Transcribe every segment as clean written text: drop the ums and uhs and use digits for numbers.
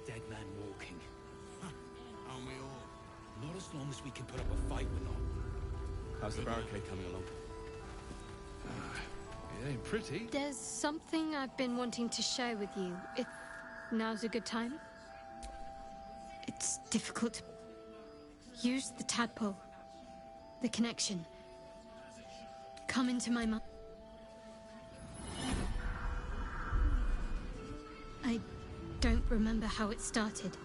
dead man walking. Aren't we all? Not as long as we can put up a fight, we're not. How's the barricade coming along? It ain't pretty. There's something I've been wanting to share with you, if now's a good time. It's difficult to use the tadpole. The connection. Come into my mind. I don't remember how it started.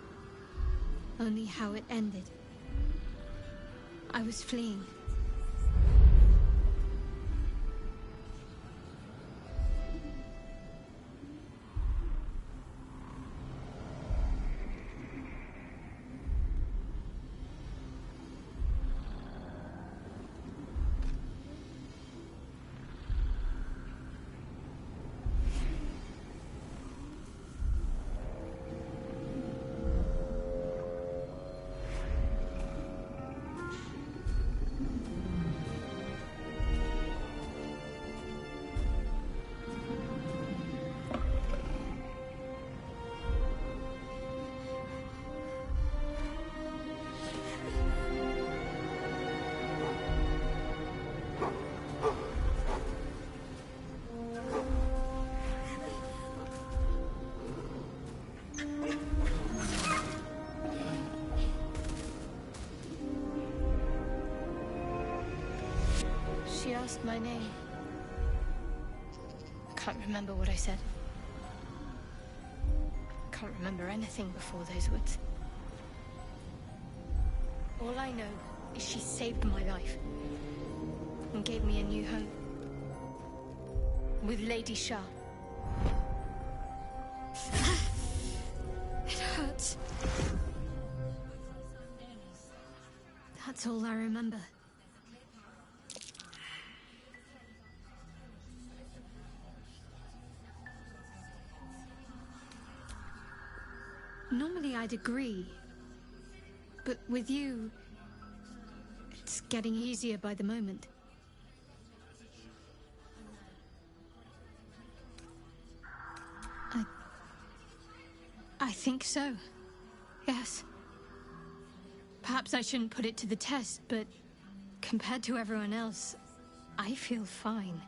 Only how it ended. I was fleeing. She asked my name. I can't remember what I said. I can't remember anything before those words. All I know is she saved my life and gave me a new home with Lady Shah. It hurts. That's all I remember. Normally I'd agree, but with you, it's getting easier by the moment. I think so, yes. Perhaps I shouldn't put it to the test, but compared to everyone else, I feel fine.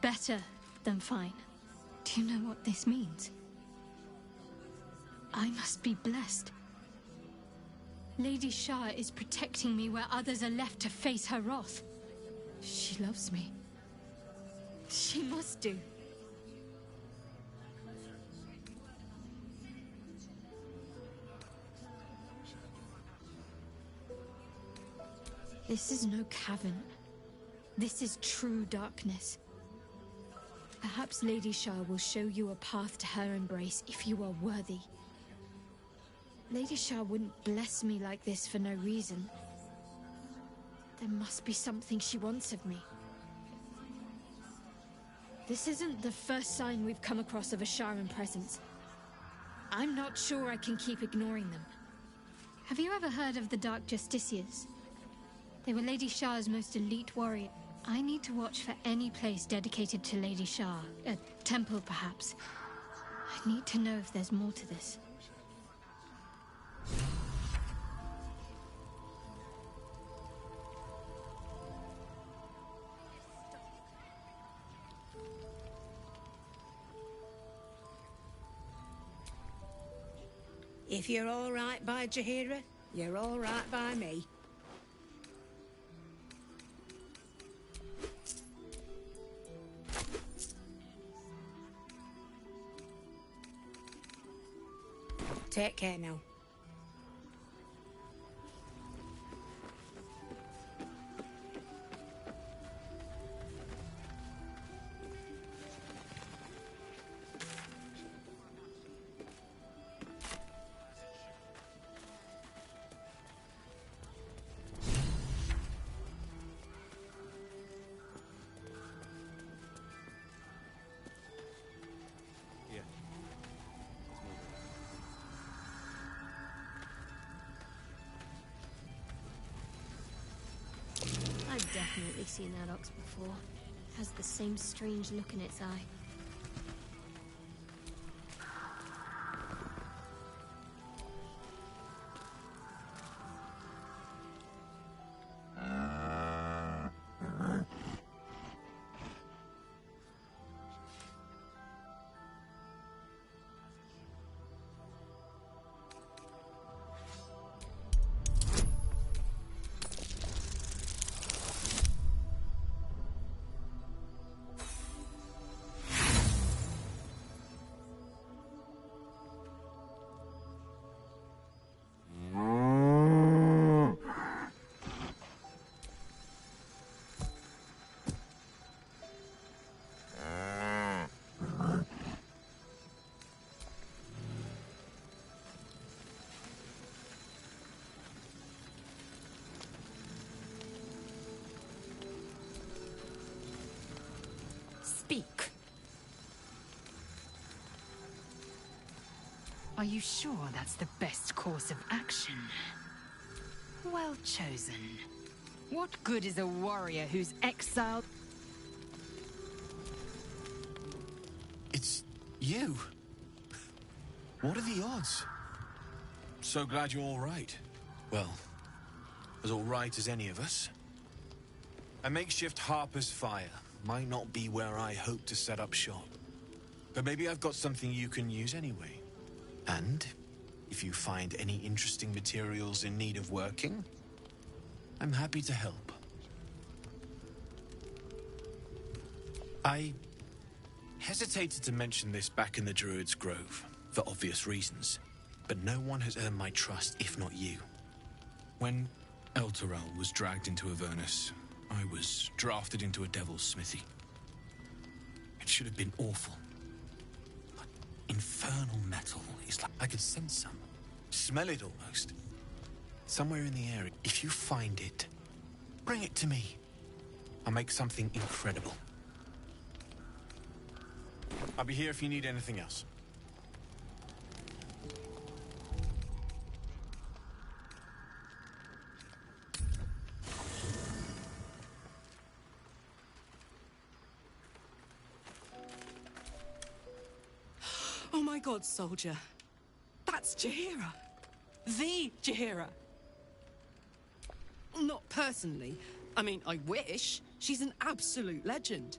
Better than fine. Do you know what this means? I must be blessed. Lady Shah is protecting me where others are left to face her wrath. She loves me. She must do. This is no cavern. This is true darkness. Perhaps Lady Shah will show you a path to her embrace if you are worthy. Lady Shah wouldn't bless me like this for no reason. There must be something she wants of me. This isn't the first sign we've come across of a Sharan presence. I'm not sure I can keep ignoring them. Have you ever heard of the Dark Justiciars? They were Lady Shah's most elite warrior. I need to watch for any place dedicated to Lady Shah. A temple, perhaps. I need to know if there's more to this. If you're all right by Jahira, you're all right by me. Take care now. I've definitely seen that ox before. It has the same strange look in its eye. Are you sure that's the best course of action? Well chosen. What good is a warrior who's exiled? It's you. What are the odds? So glad you're all right. Well, as all right as any of us. A makeshift Harper's Fire might not be where I hope to set up shop. But maybe I've got something you can use anyway. And if you find any interesting materials in need of working, I'm happy to help. I hesitated to mention this back in the Druid's Grove, for obvious reasons, but no one has earned my trust if not you. When Elturel was dragged into Avernus, I was drafted into a devil's smithy. It should have been awful. But infernal metal is like I could sense some. Smell it almost. Somewhere in the area. If you find it, bring it to me. I'll make something incredible. I'll be here if you need anything else. Oh my god, soldier. That's Jaheira. The Jaheira. Not personally. I mean, I wish. She's an absolute legend.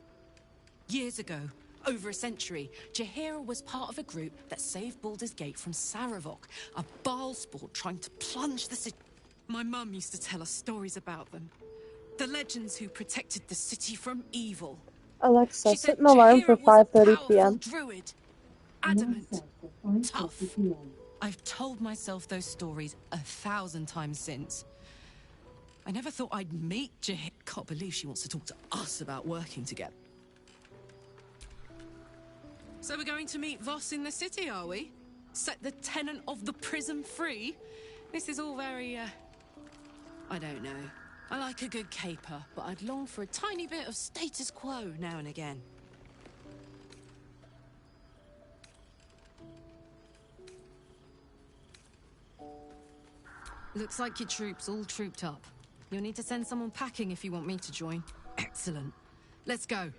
Years ago, over a century, Jaheira was part of a group that saved Baldur'sGate from Saravok, a Baalsport trying to plunge the city. My mum used to tell us stories about them. The legends who protected the city from evil. Alexa, She set said an alarm for Jaheira was a 5:30 powerful p.m. druid. Adamant. Tough. I've told myself those stories 1,000 times since. I never thought I'd meet Jaheira. Can't believe she wants to talk to us about working together. So we're going to meet Voss in the city, are we? Set the tenant of the prison free? This is all very, I don't know. I like a good caper, but I'd long for a tiny bit of status quo now and again. Looks like your troops all trooped up. You'll need to send someone packing if you want me to join. Excellent. Let's go.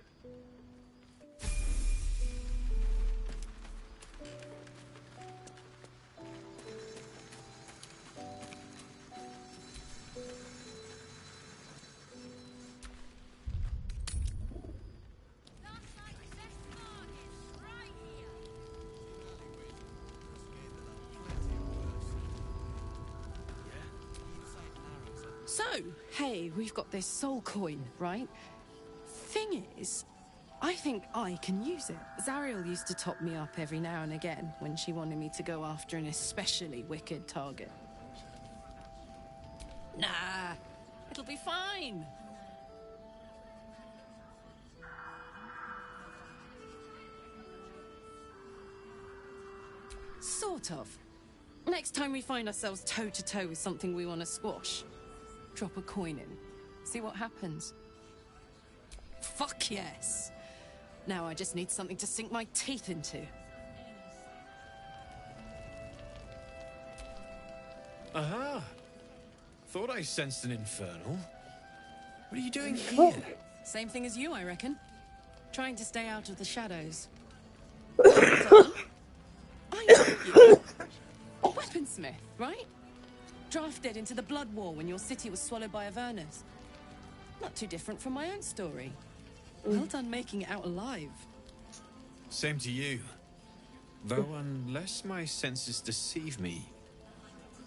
So, hey, we've got this soul coin, right? Thing is, I think I can use it. Zariel used to top me up every now and again when she wanted me to go after an especially wicked target. Nah, it'll be fine. Sort of. Next time we find ourselves toe-to-toe with something we want to squash, drop a coin in. See what happens. Fuck yes. Now I just need something to sink my teeth into. Aha! Thought I sensed an infernal. What are you doing here? Same thing as you, I reckon. Trying to stay out of the shadows. I know you. Weaponsmith, right? Drafted into the Blood War when your city was swallowed by Avernus. Not too different from my own story. Well done making it out alive. Same to you. Though unless my senses deceive me,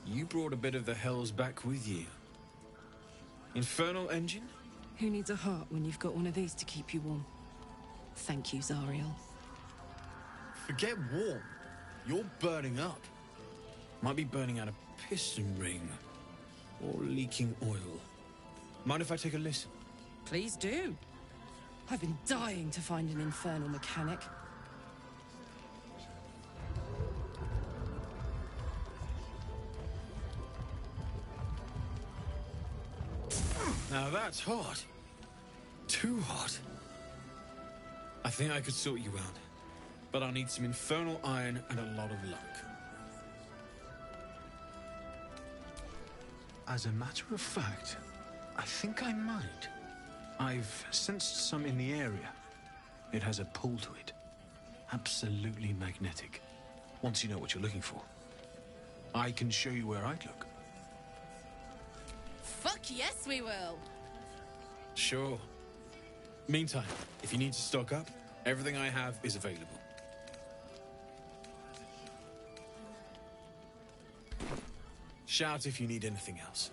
you brought a bit of the hells back with you. Infernal engine? Who needs a heart when you've got one of these to keep you warm? Thank you, Zariel. Forget warm. You're burning up. Might be burning out a piston ring. Or leaking oil. Mind if I take a listen? Please do. I've been dying to find an infernal mechanic. Now that's hot. Too hot. I think I could sort you out. But I'll need some infernal iron and a lot of luck. As a matter of fact, I think I might. I've sensed some in the area. It has a pull to it. Absolutely magnetic. Once you know what you're looking for, I can show you where I'd look. Fuck yes, we will. Sure. Meantime, if you need to stock up, everything I have is available. Shout if you need anything else.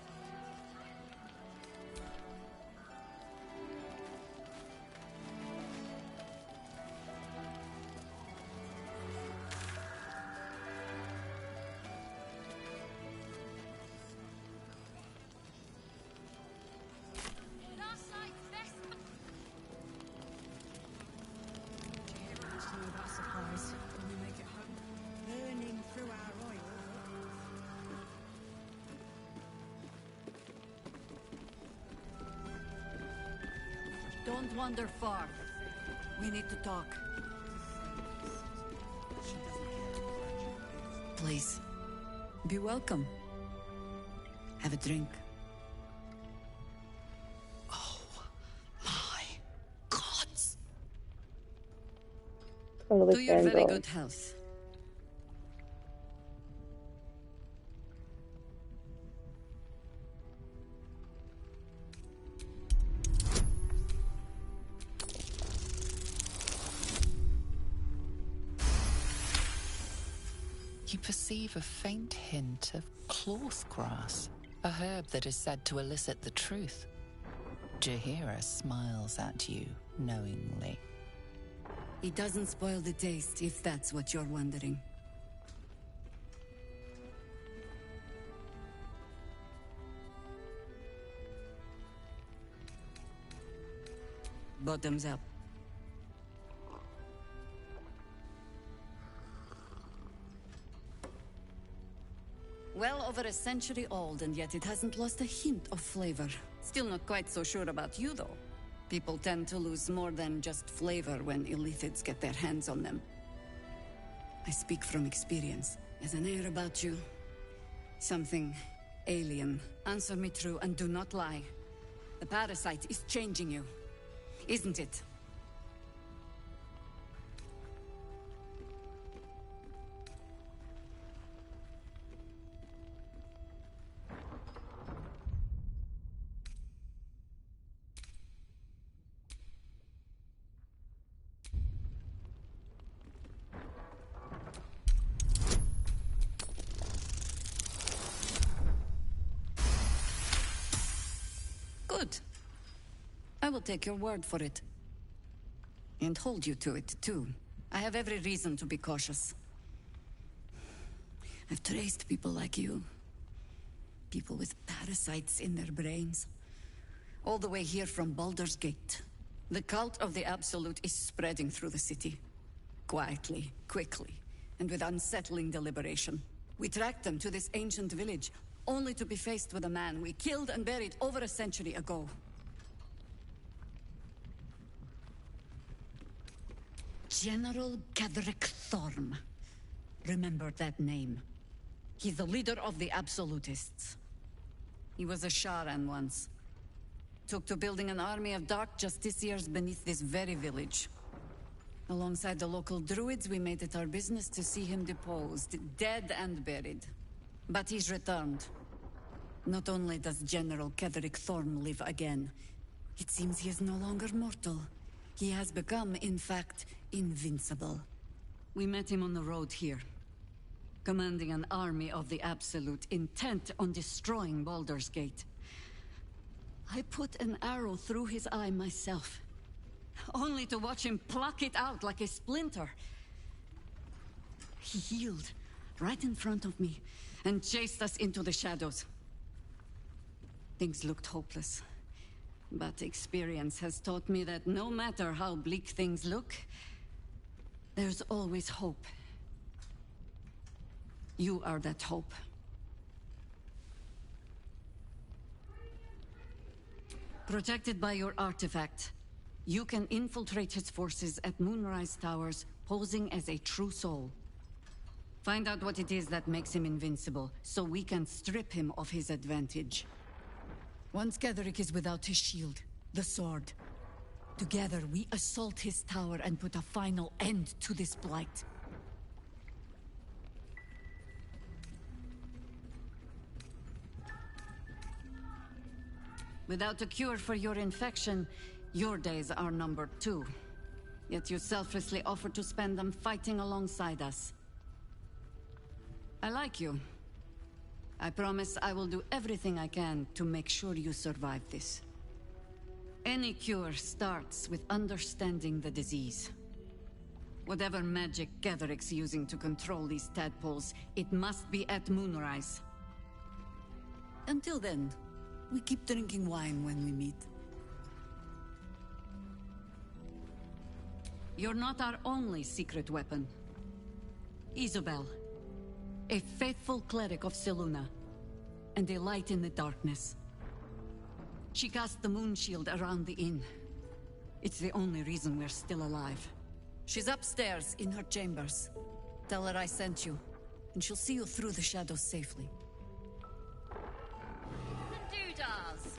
Burning through our oil. Don't wander far. We need to talk. Please, be welcome. Have a drink. Oh my gods. Totally To your very fangirl. good health. You perceive a faint hint of cloth grass, a herb that is said to elicit the truth. Jaheira smiles at you knowingly. It doesn't spoil the taste, if that's what you're wondering. Bottoms up. Well over a century old, and yet it hasn't lost a hint of flavor. Still not quite so sure about you, though. People tend to lose more than just flavor when illithids get their hands on them. I speak from experience. There's an air about you. Something alien. Answer me true and do not lie. The parasite is changing you, isn't it? Good. I will take your word for it. And hold you to it, too. I have every reason to be cautious. I've traced people like you. People with parasites in their brains. All the way here from Baldur'sGate. The cult of the Absolute is spreading through the city. Quietly, quickly, and with unsettling deliberation. We tracked them to this ancient village, only to be faced with a man we killed and buried over a century ago. General Ketherick Thorm. Remember that name. He's the leader of the Absolutists. He was a Sharan once. Took to building an army of dark justiciars beneath this very village. Alongside the local druids, we made it our business to see him deposed, dead and buried. But he's returned. Not only does General Ketherick Thorm live again, it seems he is no longer mortal. He has become, in fact, invincible. We met him on the road here, commanding an army of the Absolute, intent on destroying Baldur'sGate. I put an arrow through his eye myself, only to watch him pluck it out like a splinter. He healed right in front of me and chased us into the shadows. Things looked hopeless, but experience has taught me that no matter how bleak things look, there's always hope. You are that hope. Protected by your artifact, you can infiltrate his forces at Moonrise Towers, posing as a true soul. Find out what it is that makes him invincible, so we can strip him of his advantage. Once Ketheric is without his shield, the sword, together we assault his tower and put a final end to this blight. Without a cure for your infection, your days are numbered too. Yet you selflessly offer to spend them fighting alongside us. I like you. I promise I will do everything I can to make sure you survive this. Any cure starts with understanding the disease. Whatever magic Ketheric's using to control these tadpoles, it must be at moonrise. Until then, we keep drinking wine when we meet. You're not our only secret weapon. Isabel, a faithful cleric of Selûne, and a light in the darkness. She cast the moon shield around the inn. It's the only reason we're still alive. She's upstairs in her chambers. Tell her I sent you, and she'll see you through the shadows safely. Doodahs!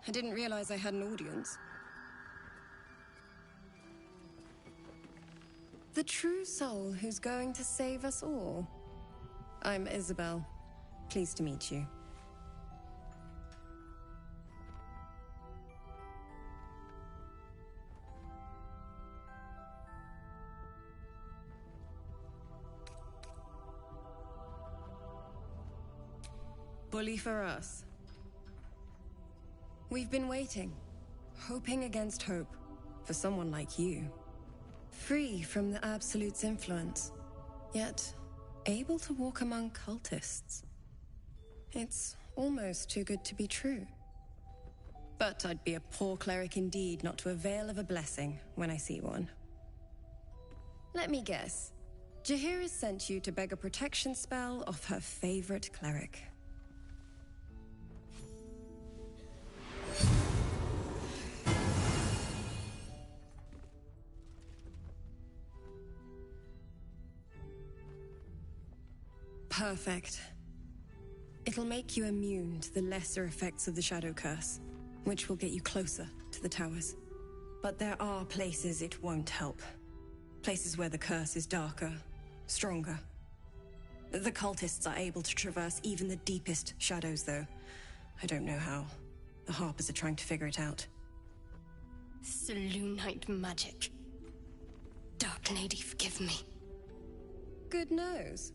I didn't realize I had an audience. The true soul who's going to save us all. I'm Isabel. Pleased to meet you. Bully for us. We've been waiting, hoping against hope, for someone like you. Free from the Absolute's influence, yet able to walk among cultists. It's almost too good to be true. But I'd be a poor cleric indeed not to avail of a blessing when I see one. Let me guess. Jaheira's sent you to beg a protection spell off her favorite cleric. Perfect. It'll make you immune to the lesser effects of the Shadow Curse, which will get you closer to the towers. But there are places it won't help. Places where the curse is darker, stronger. The cultists are able to traverse even the deepest shadows, though. I don't know how. The Harpers are trying to figure it out. Selûnite magic. Dark Lady, forgive me. Good nose.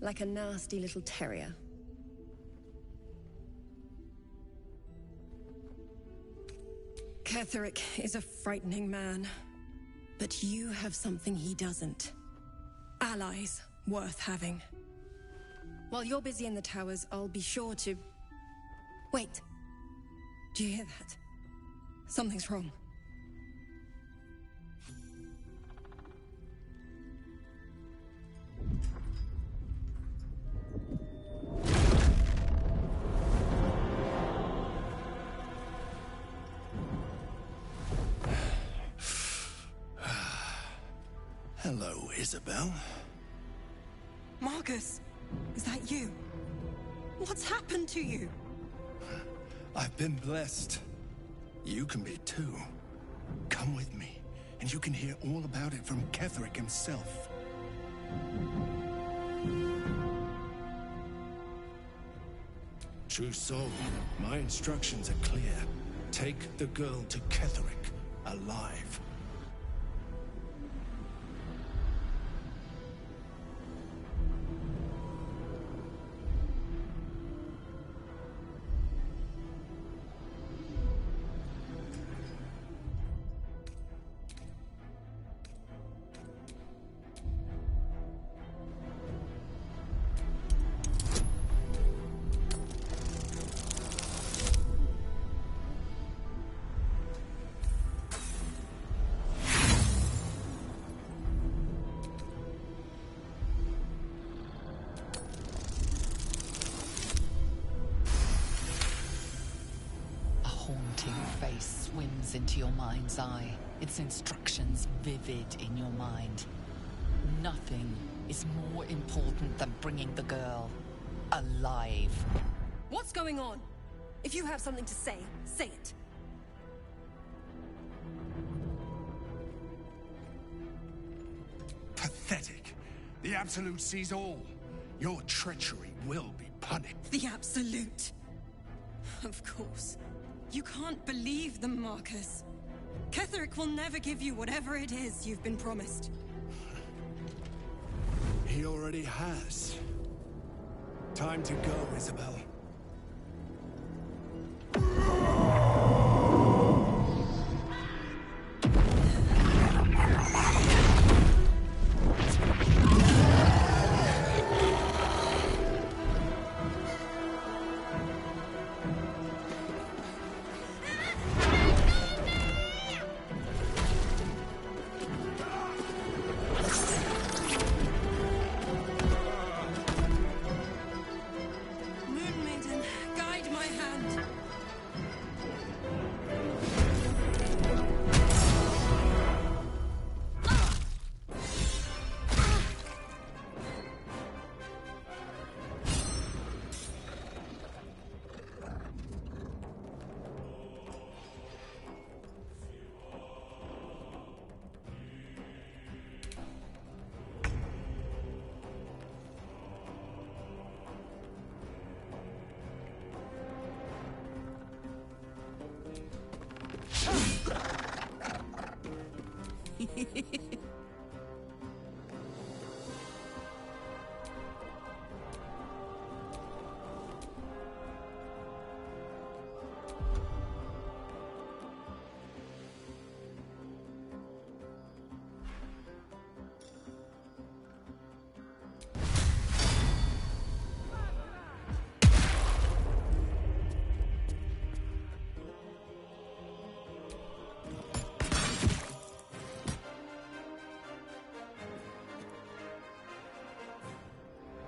Like a nasty little terrier. Ketheric is a frightening man. But you have something he doesn't. Allies worth having. While you're busy in the towers, I'll be sure to... Wait. Do you hear that? Something's wrong. Hello, Isabel. Marcus, is that you? What's happened to you? I've been blessed. You can be too. Come with me, and you can hear all about it from Ketherick himself. True soul, my instructions are clear. Take the girl to Ketherick, alive. Face swims into your mind's eye, its instructions vivid in your mind. Nothing is more important than bringing the girl alive. What's going on? If you have something to say, say it. Pathetic. The Absolute sees all. Your treachery will be punished. The Absolute. Of course. You can't believe them, Marcus. Ketherick will never give you whatever it is you've been promised. He already has. Time to go, Isabel.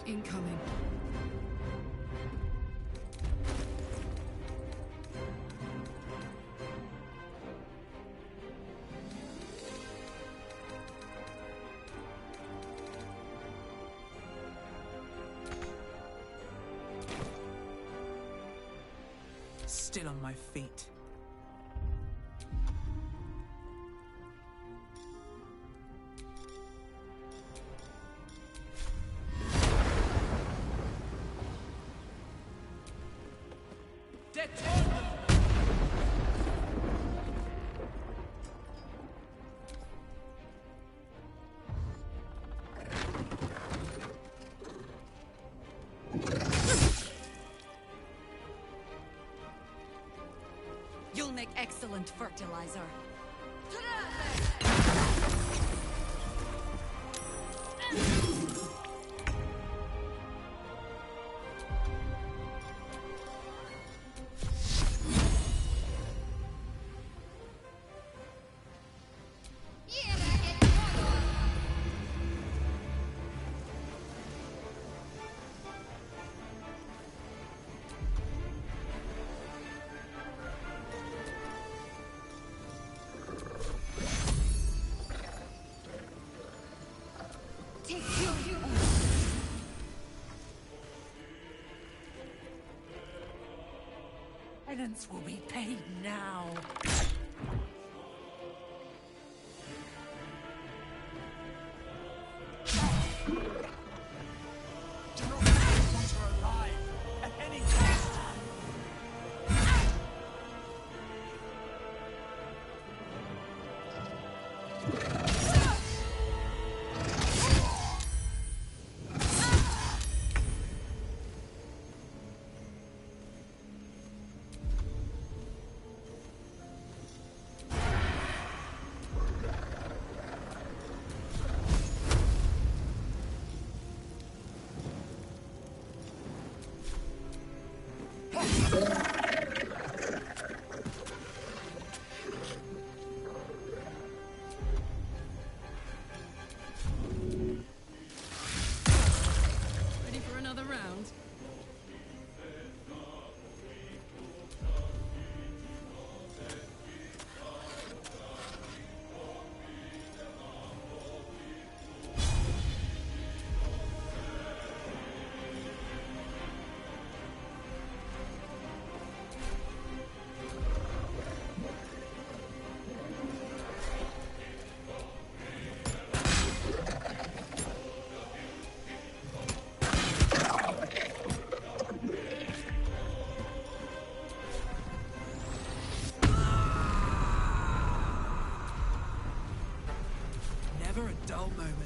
Incoming. Still on my feet. You'll make excellent fertilizer. Silence will be paid now. Do not want her alive at any cost. Ready for another round? Never a dull moment.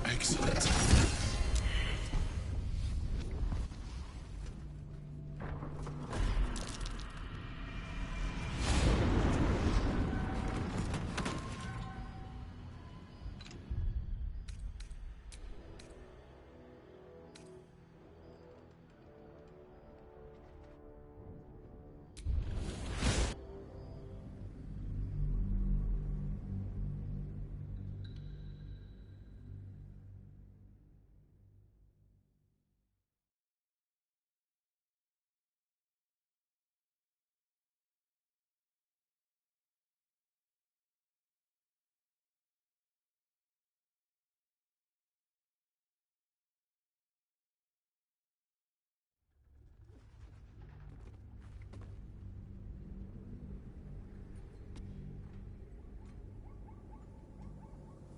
Excellent.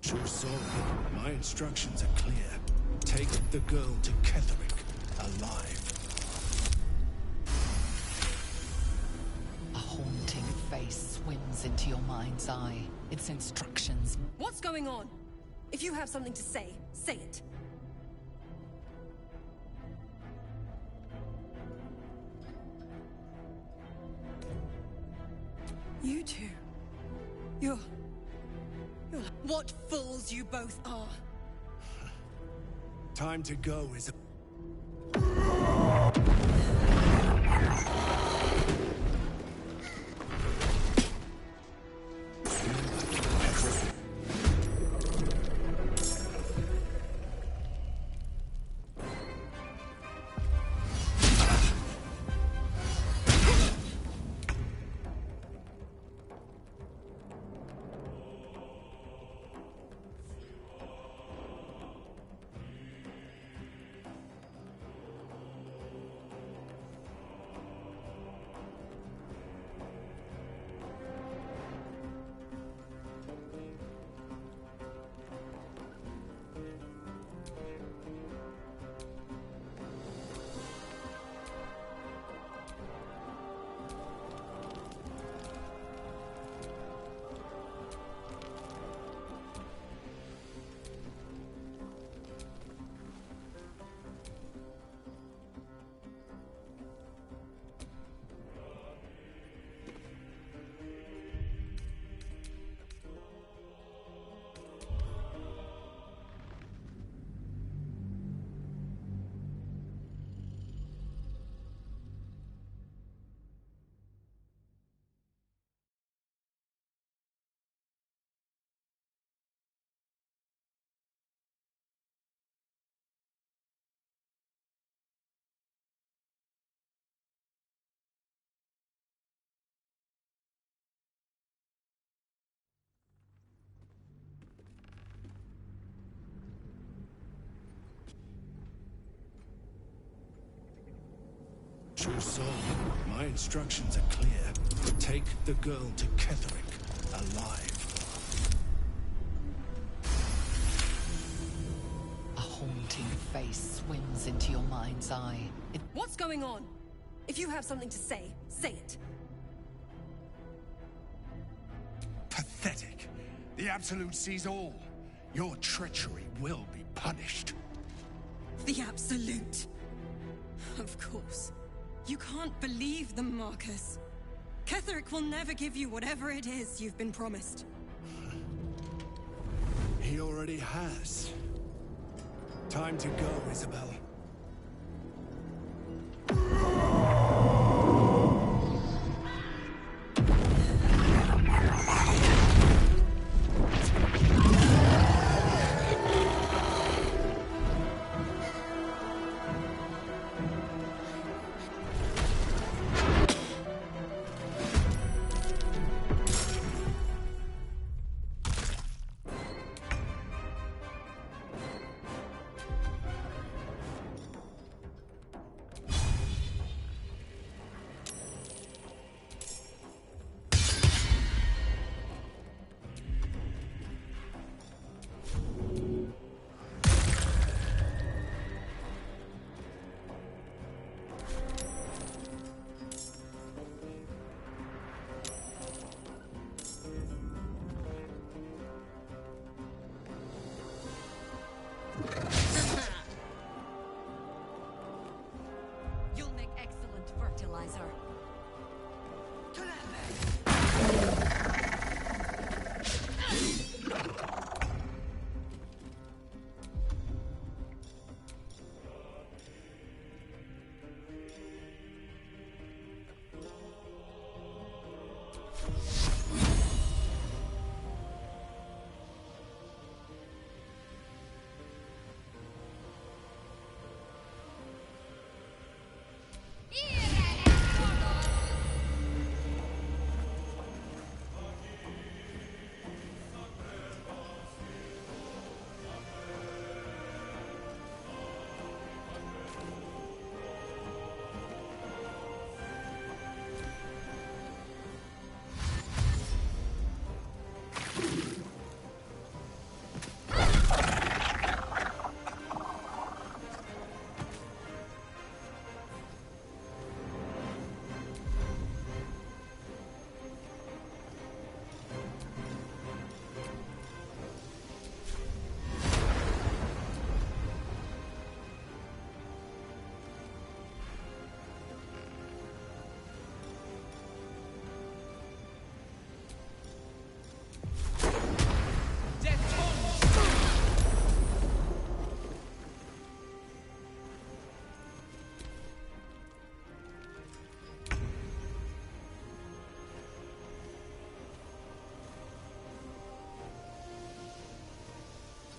True soul, my instructions are clear. Take the girl to Ketherick, alive. A haunting face swims into your mind's eye. Its instructions. What's going on? If you have something to say, say it. You two. You're... What fools you both are. Time to go is... True soul, my instructions are clear. Take the girl to Ketherick, alive. A haunting face swims into your mind's eye. What's going on? If you have something to say, say it. Pathetic. The Absolute sees all. Your treachery will be punished. The Absolute. Of course. You can't believe them, Marcus. Ketherick will never give you whatever it is you've been promised. He already has. Time to go, Isabel. You'll make excellent fertilizer.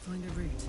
Find a route.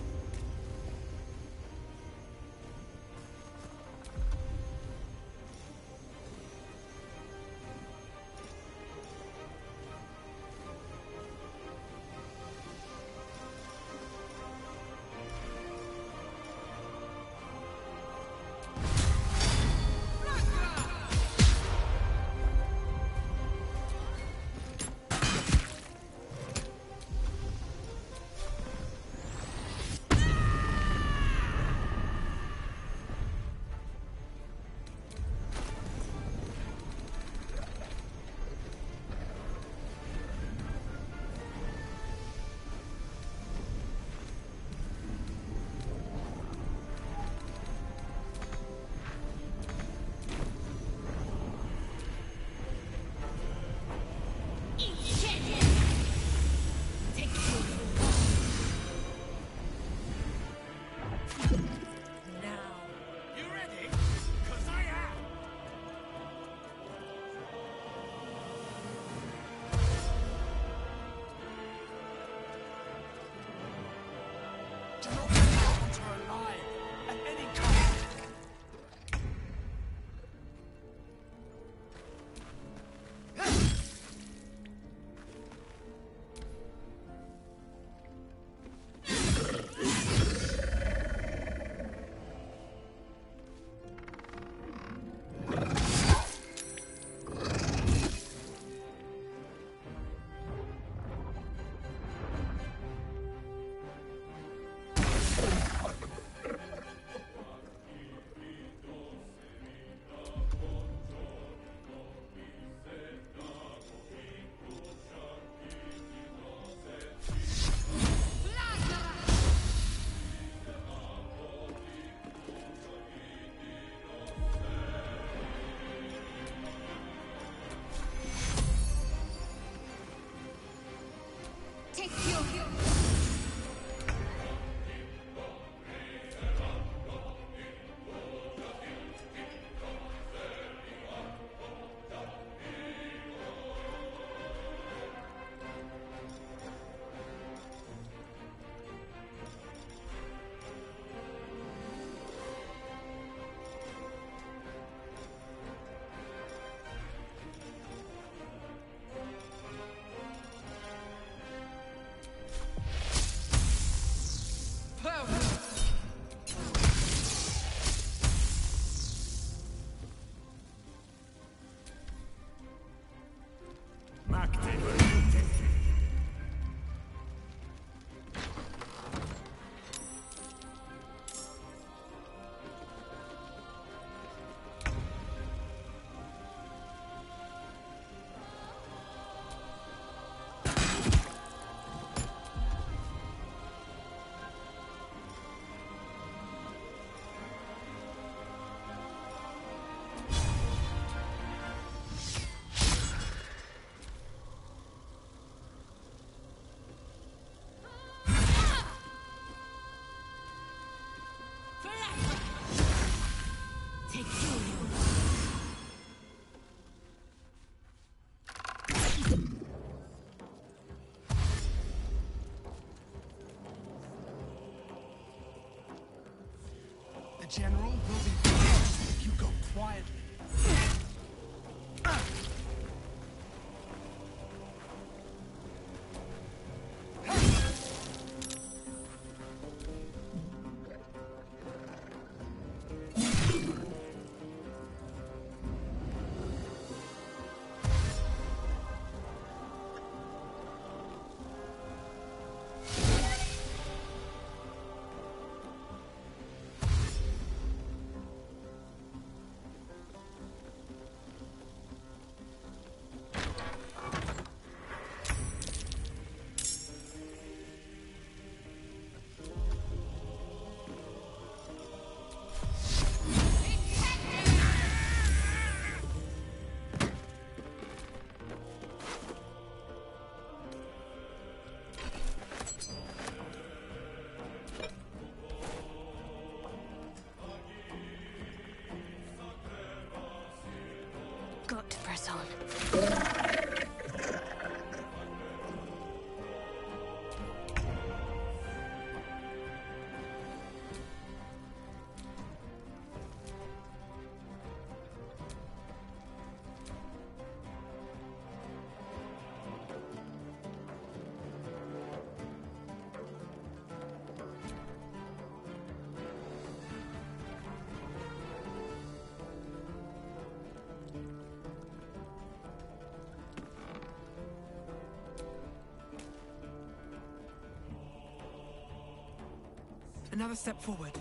Another step forward.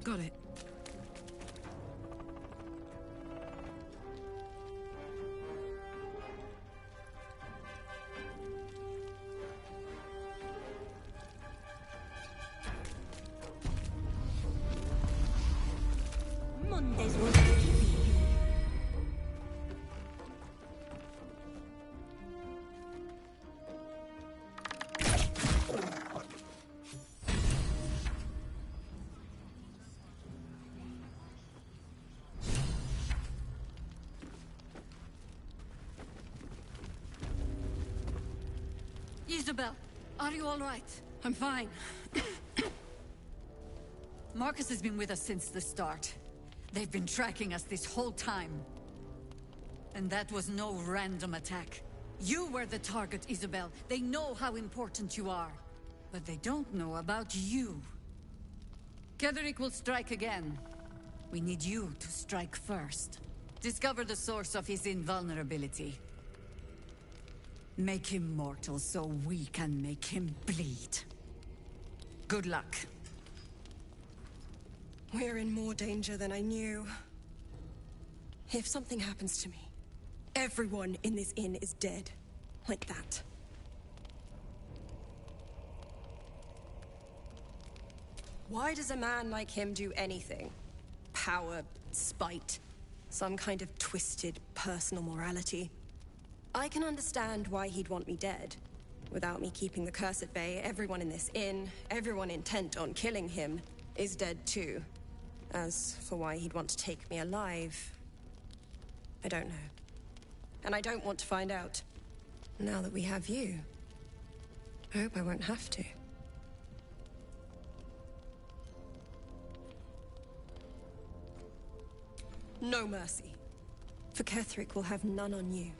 Got it. Monday's work of keeping you. Isabel, are you all right? I'm fine. Marcus has been with us since the start. They've been tracking us this whole time. And that was no random attack. You were the target, Isabel. They know how important you are. But they don't know about you. Ketherick will strike again. We need you to strike first. Discover the source of his invulnerability. Make him mortal so we can make him bleed. Good luck. We're in more danger than I knew. If something happens to me, everyone in this inn is dead. Like that. Why does a man like him do anything? Power, spite, some kind of twisted personal morality. I can understand why he'd want me dead. Without me keeping the curse at bay, everyone in this inn, everyone intent on killing him, is dead too. As for why he'd want to take me alive, I don't know. And I don't want to find out. Now that we have you, I hope I won't have to. No mercy. For Ketherick will have none on you.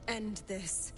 End this.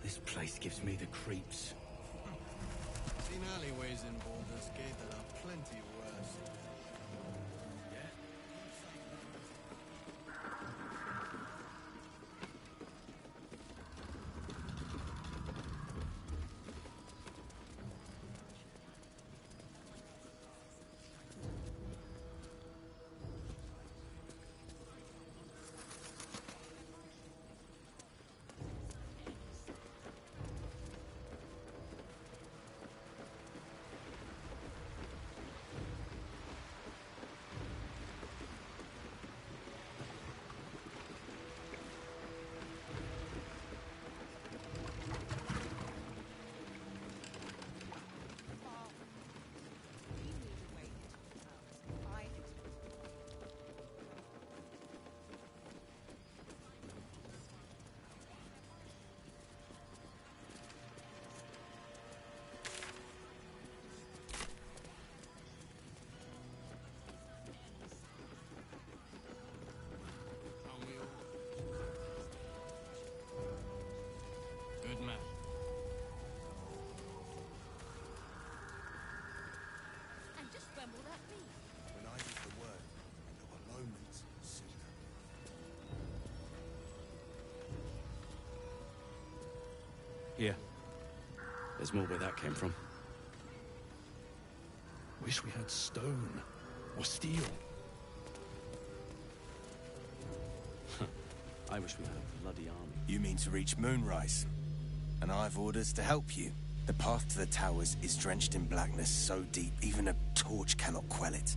This place gives me the creeps. Seen alleyways in Baldur's Gate that are plenty worse. Here. There's more where that came from. Wish we had stone or steel. I wish we had a bloody army. You mean to reach Moonrise? And I've orders to help you. The path to the towers is drenched in blackness so deep even a torch cannot quell it.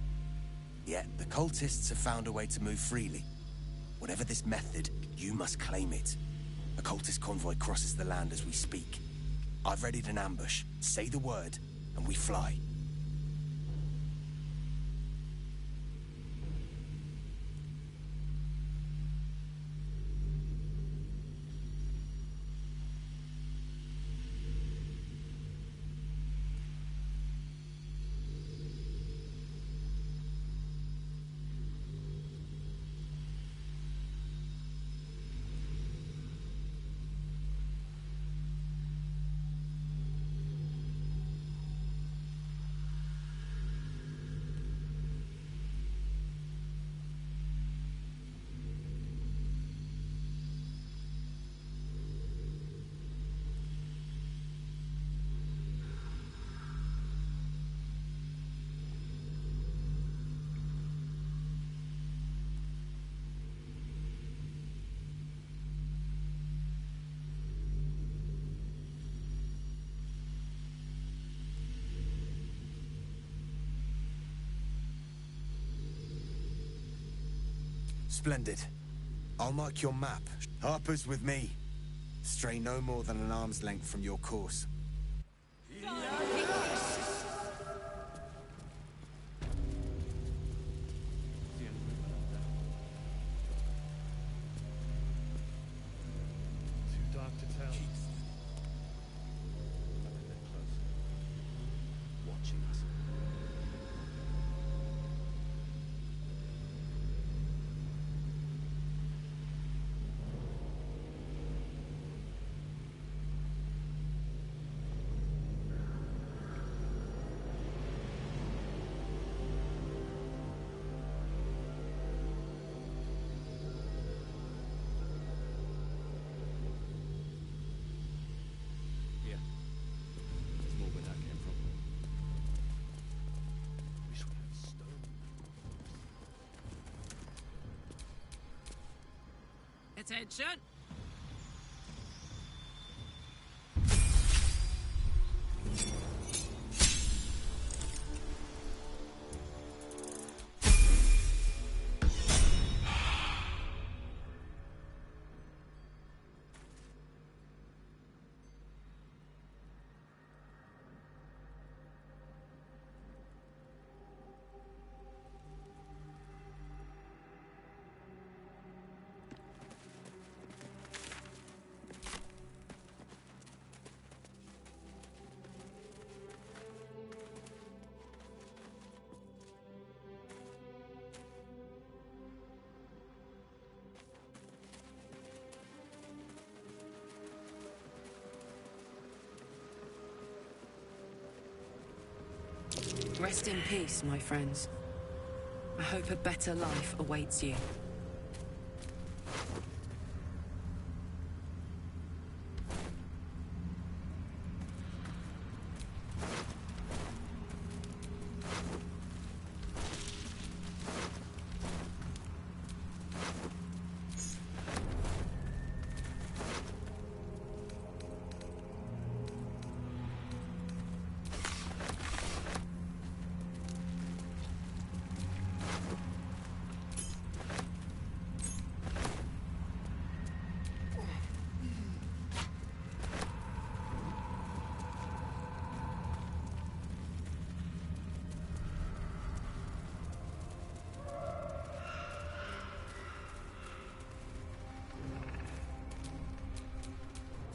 Yet the cultists have found a way to move freely. Whatever this method, you must claim it. A cultist convoy crosses the land as we speak. I've readied an ambush. Say the word, and we fly. Splendid. I'll mark your map. Harper's with me. Stray no more than an arm's length from your course. Too dark to tell. Watching us. Attention! Rest in peace, my friends. I hope a better life awaits you.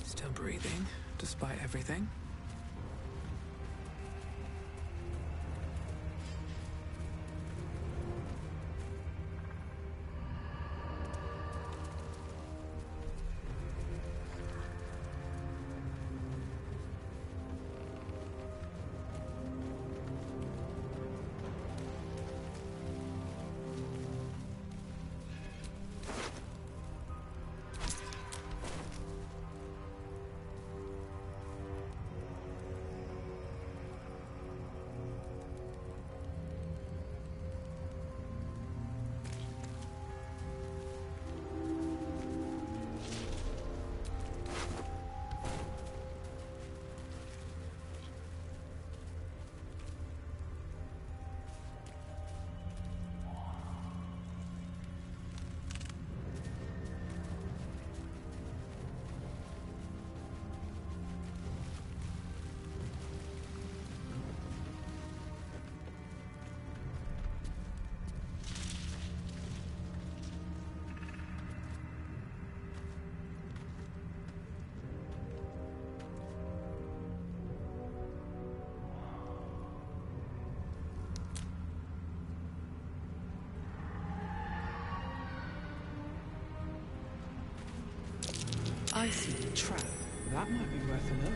Still breathing, despite everything. I see a trap. That might be worth a look.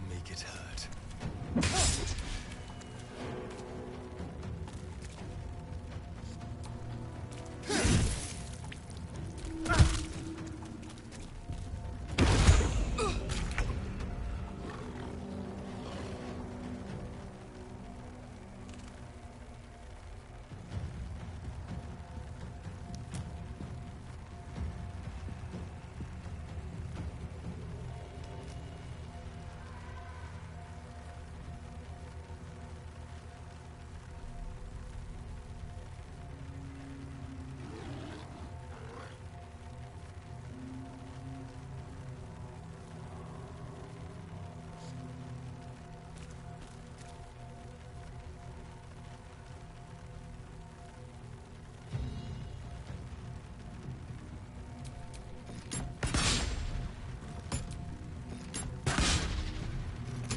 Make it hurt.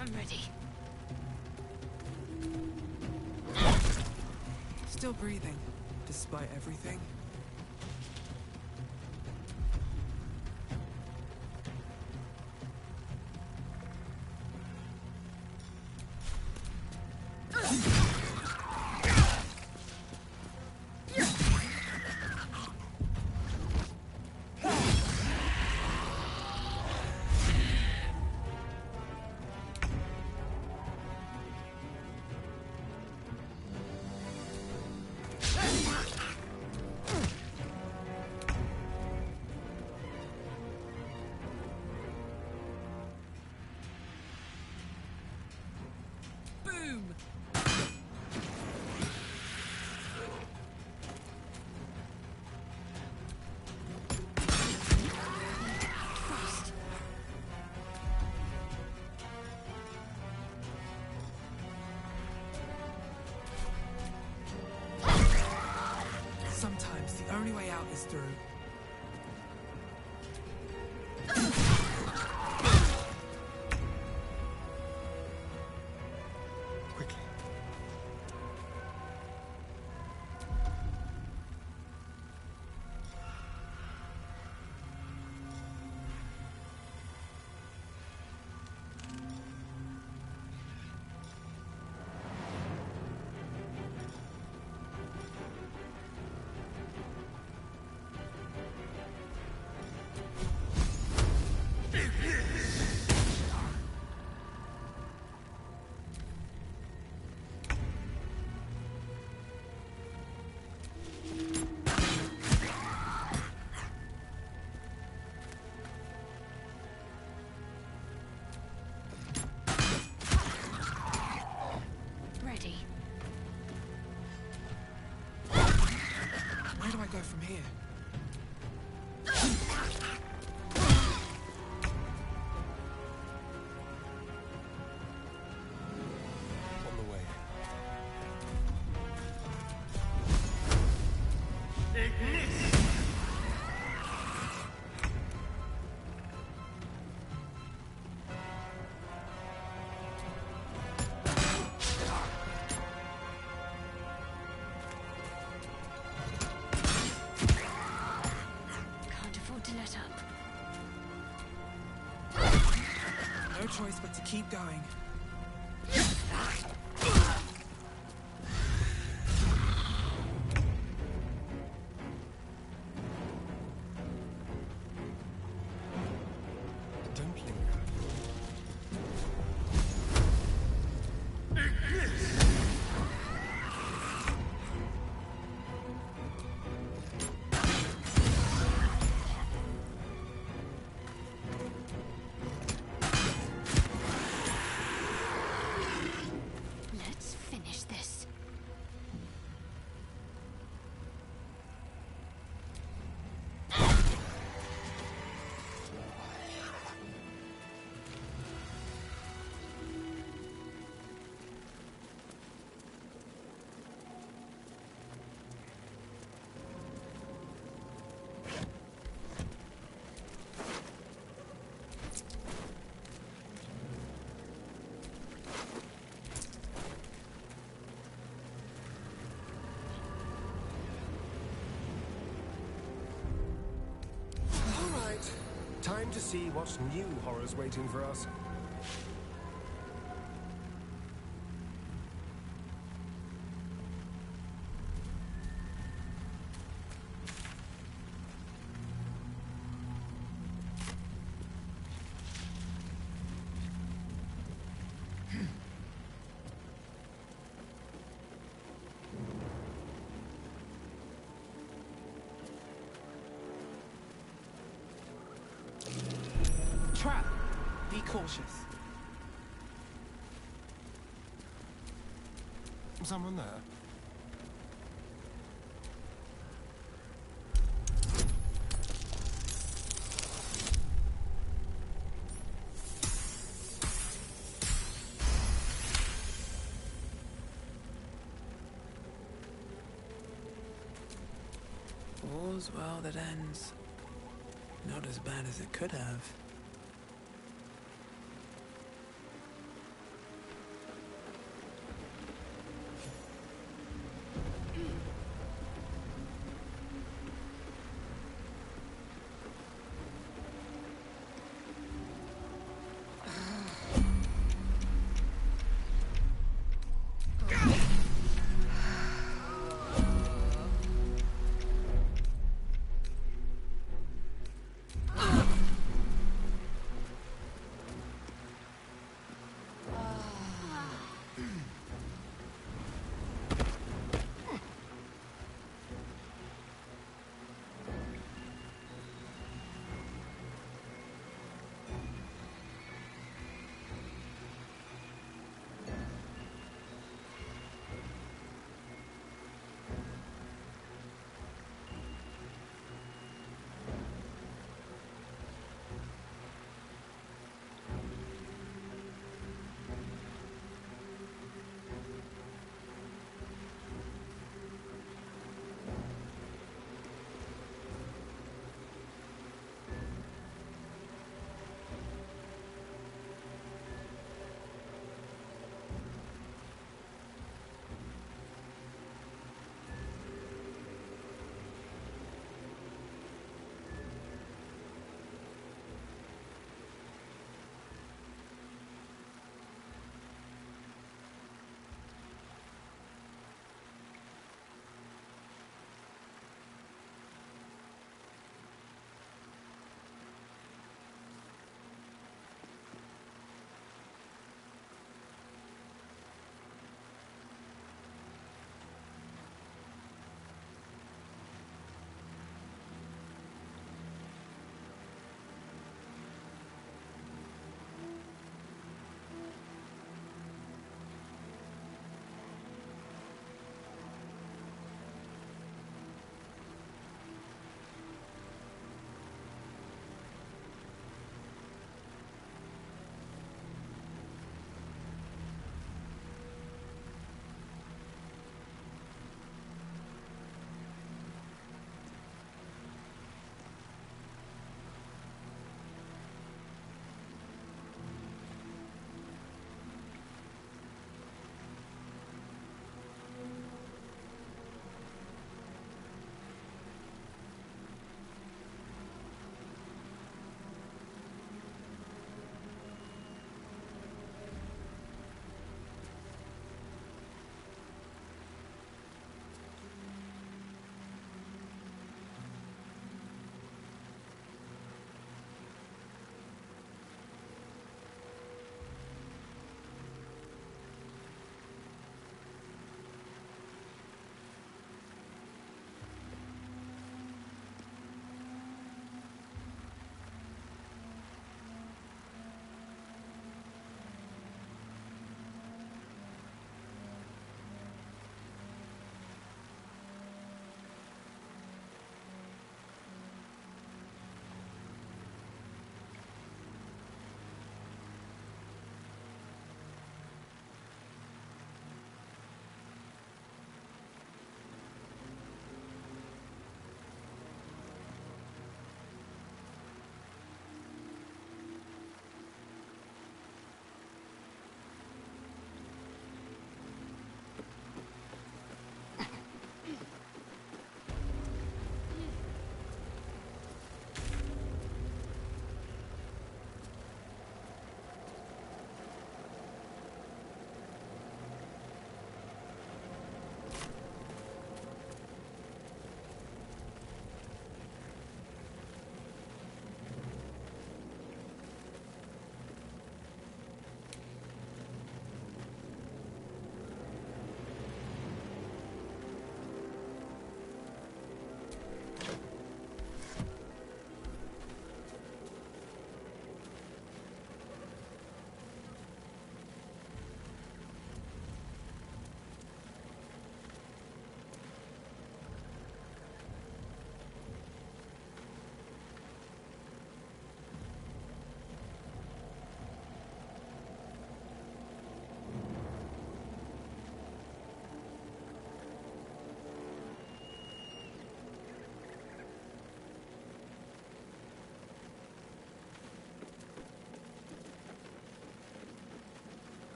I'm ready. Still breathing, despite everything. Sometimes the only way out is through. Quickly. choice but to keep going. Don't linger. Let's finish this. All right. Time to see what new horror's waiting for us. Trap. Be cautious. Someone there? All's well that ends. Not as bad as it could have.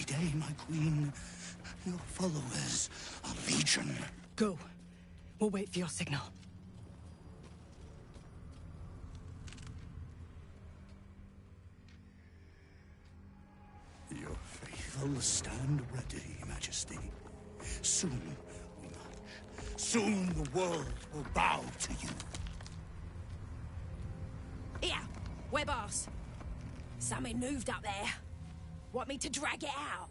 day, my queen. Your followers are legion. Go. We'll wait for your signal. Your faithful stand ready, Majesty. Soon, we march. Soon the world will bow to you. Here, we're boss. Something moved up there. Want me to drag it out?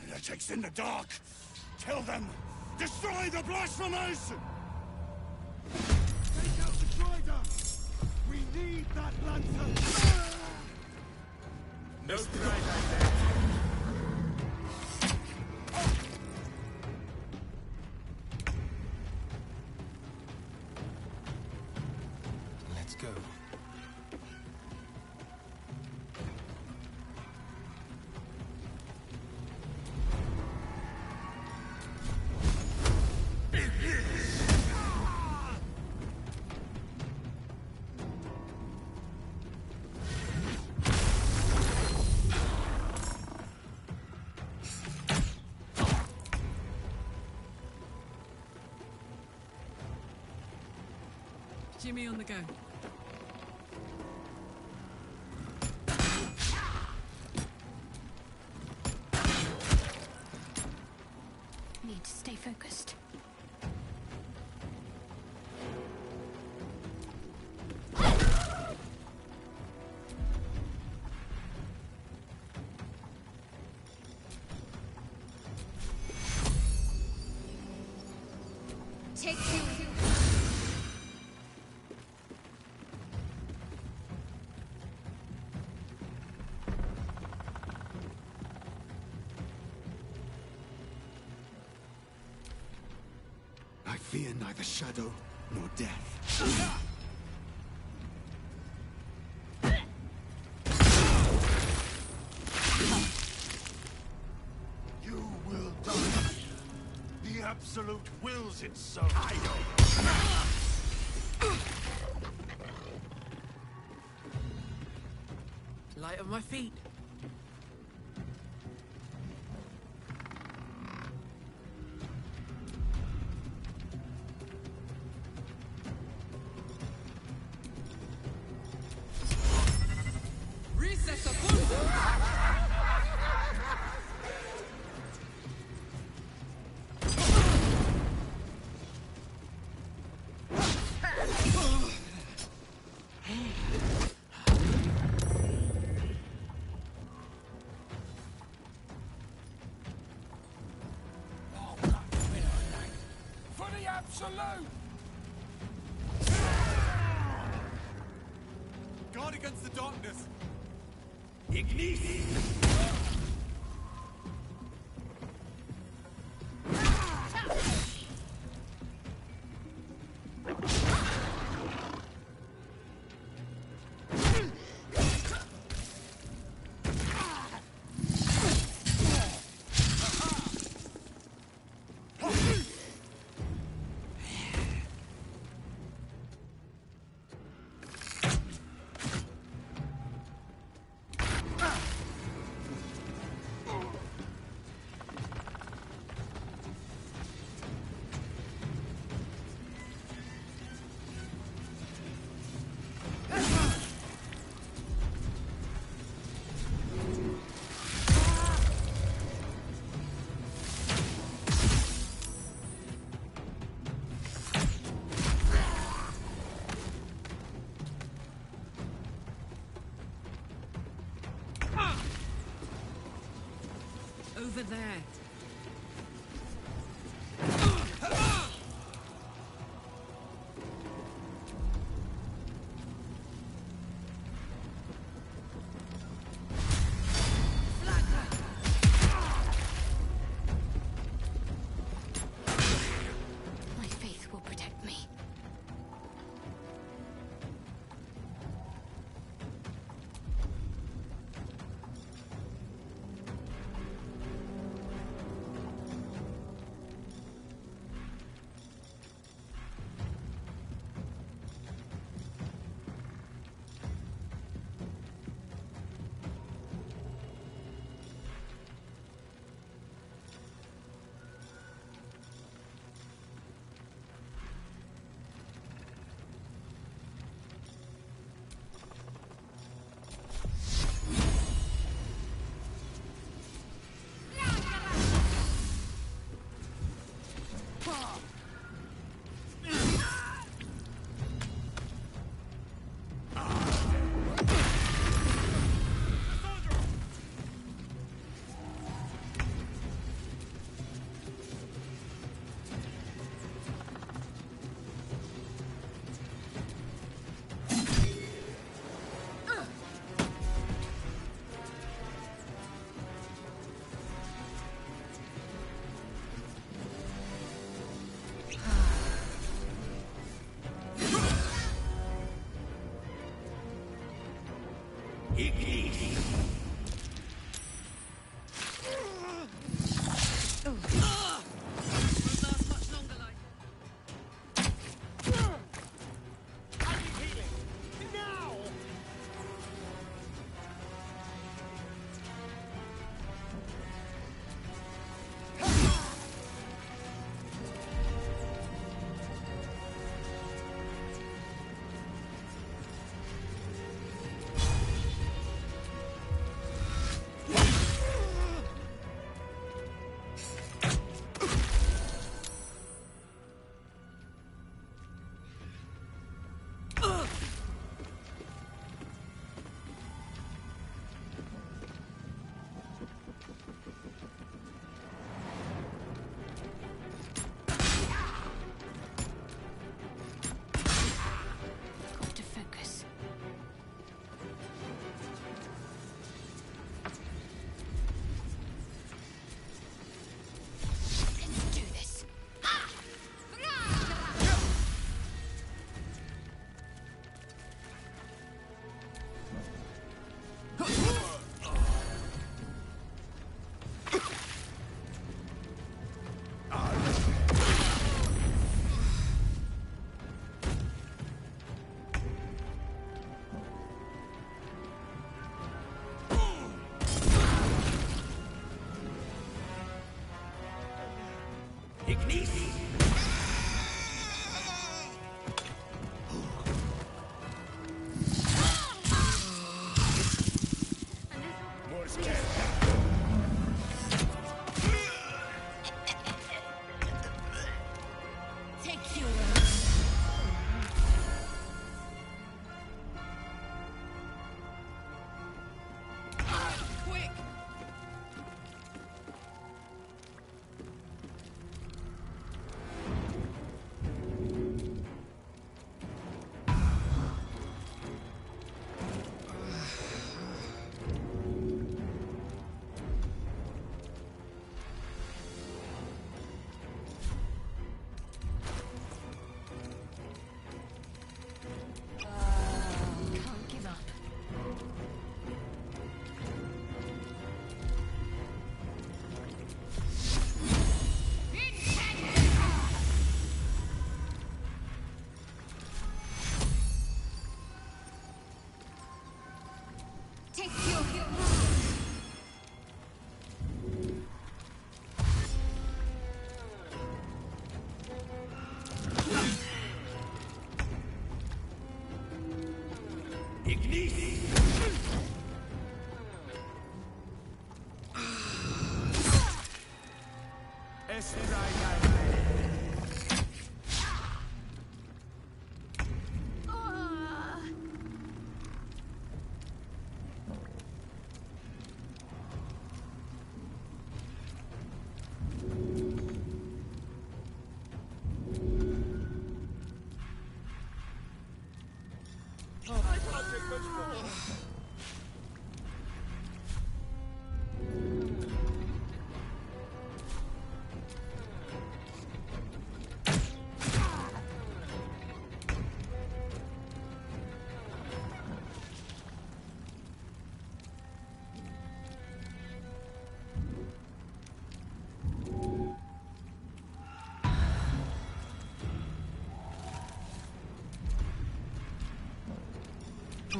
Heretics in the dark! Tell them! Destroy the blasphemers! Take out the Drider! We need that lancer! No Drider there! Let's go. Jimmy on the go. Need to stay focused. Take two. I fear neither shadow nor death. You will die. The Absolute wills it so. Light on my feet. Recess of For the Absolute! Guard against the darkness! Ignis! over there. My faith will protect me.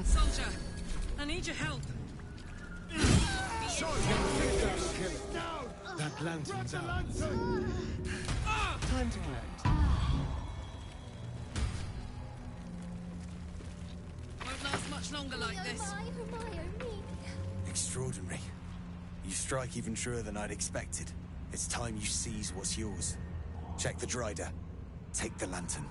Soldier, I need your help. That lantern's out. Time to collect. Won't last much longer like this. Extraordinary. You strike even truer than I'd expected. It's time you seize what's yours. Check the Drider. Take the lantern.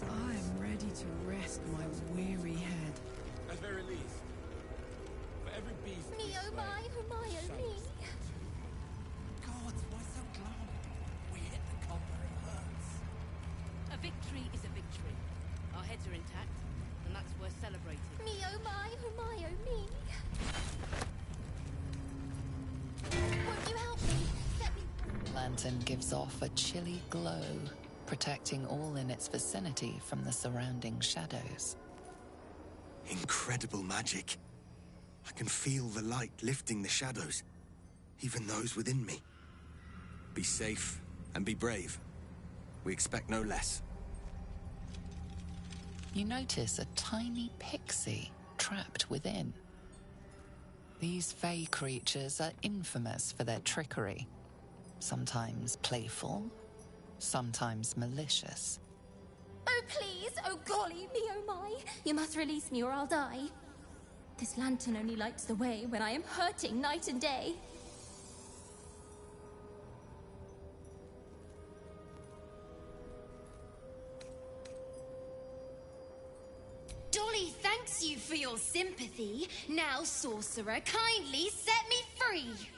I'm ready to rest my weary head. At very least, for every beast. Me oh my Hermione. God, why so glum? We hit the copper, it hurts. A victory is a victory. Our heads are intact, and that's worth celebrating. Me oh my Hermione. Won't you help me? Let me... Lantern gives off a chilly glow. protecting all in its vicinity from the surrounding shadows. Incredible magic. I can feel the light lifting the shadows, even those within me. Be safe and be brave. We expect no less. You notice a tiny pixie trapped within. These fey creatures are infamous for their trickery. Sometimes playful, sometimes malicious. Oh, please! Oh, golly me, oh my! You must release me or I'll die. This lantern only lights the way when I am hurting night and day. Dolly thanks you for your sympathy. Now, sorcerer, kindly set me free.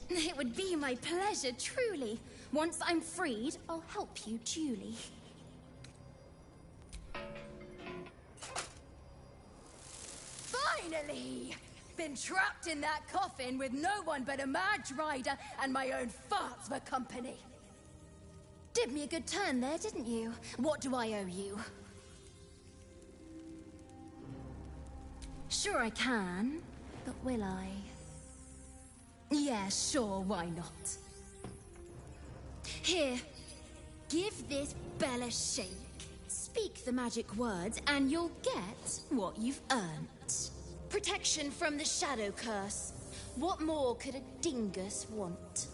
It would be my pleasure, truly. Once I'm freed, I'll help you duly. Finally! Been trapped in that coffin with no one but a Madge Rider and my own farts for company. Did me a good turn there, didn't you? What do I owe you? Sure I can, but will I? Yeah, sure, why not? Here, give this bell a shake. Speak the magic words and you'll get what you've earned. Protection from the shadow curse. What more could a dingus want?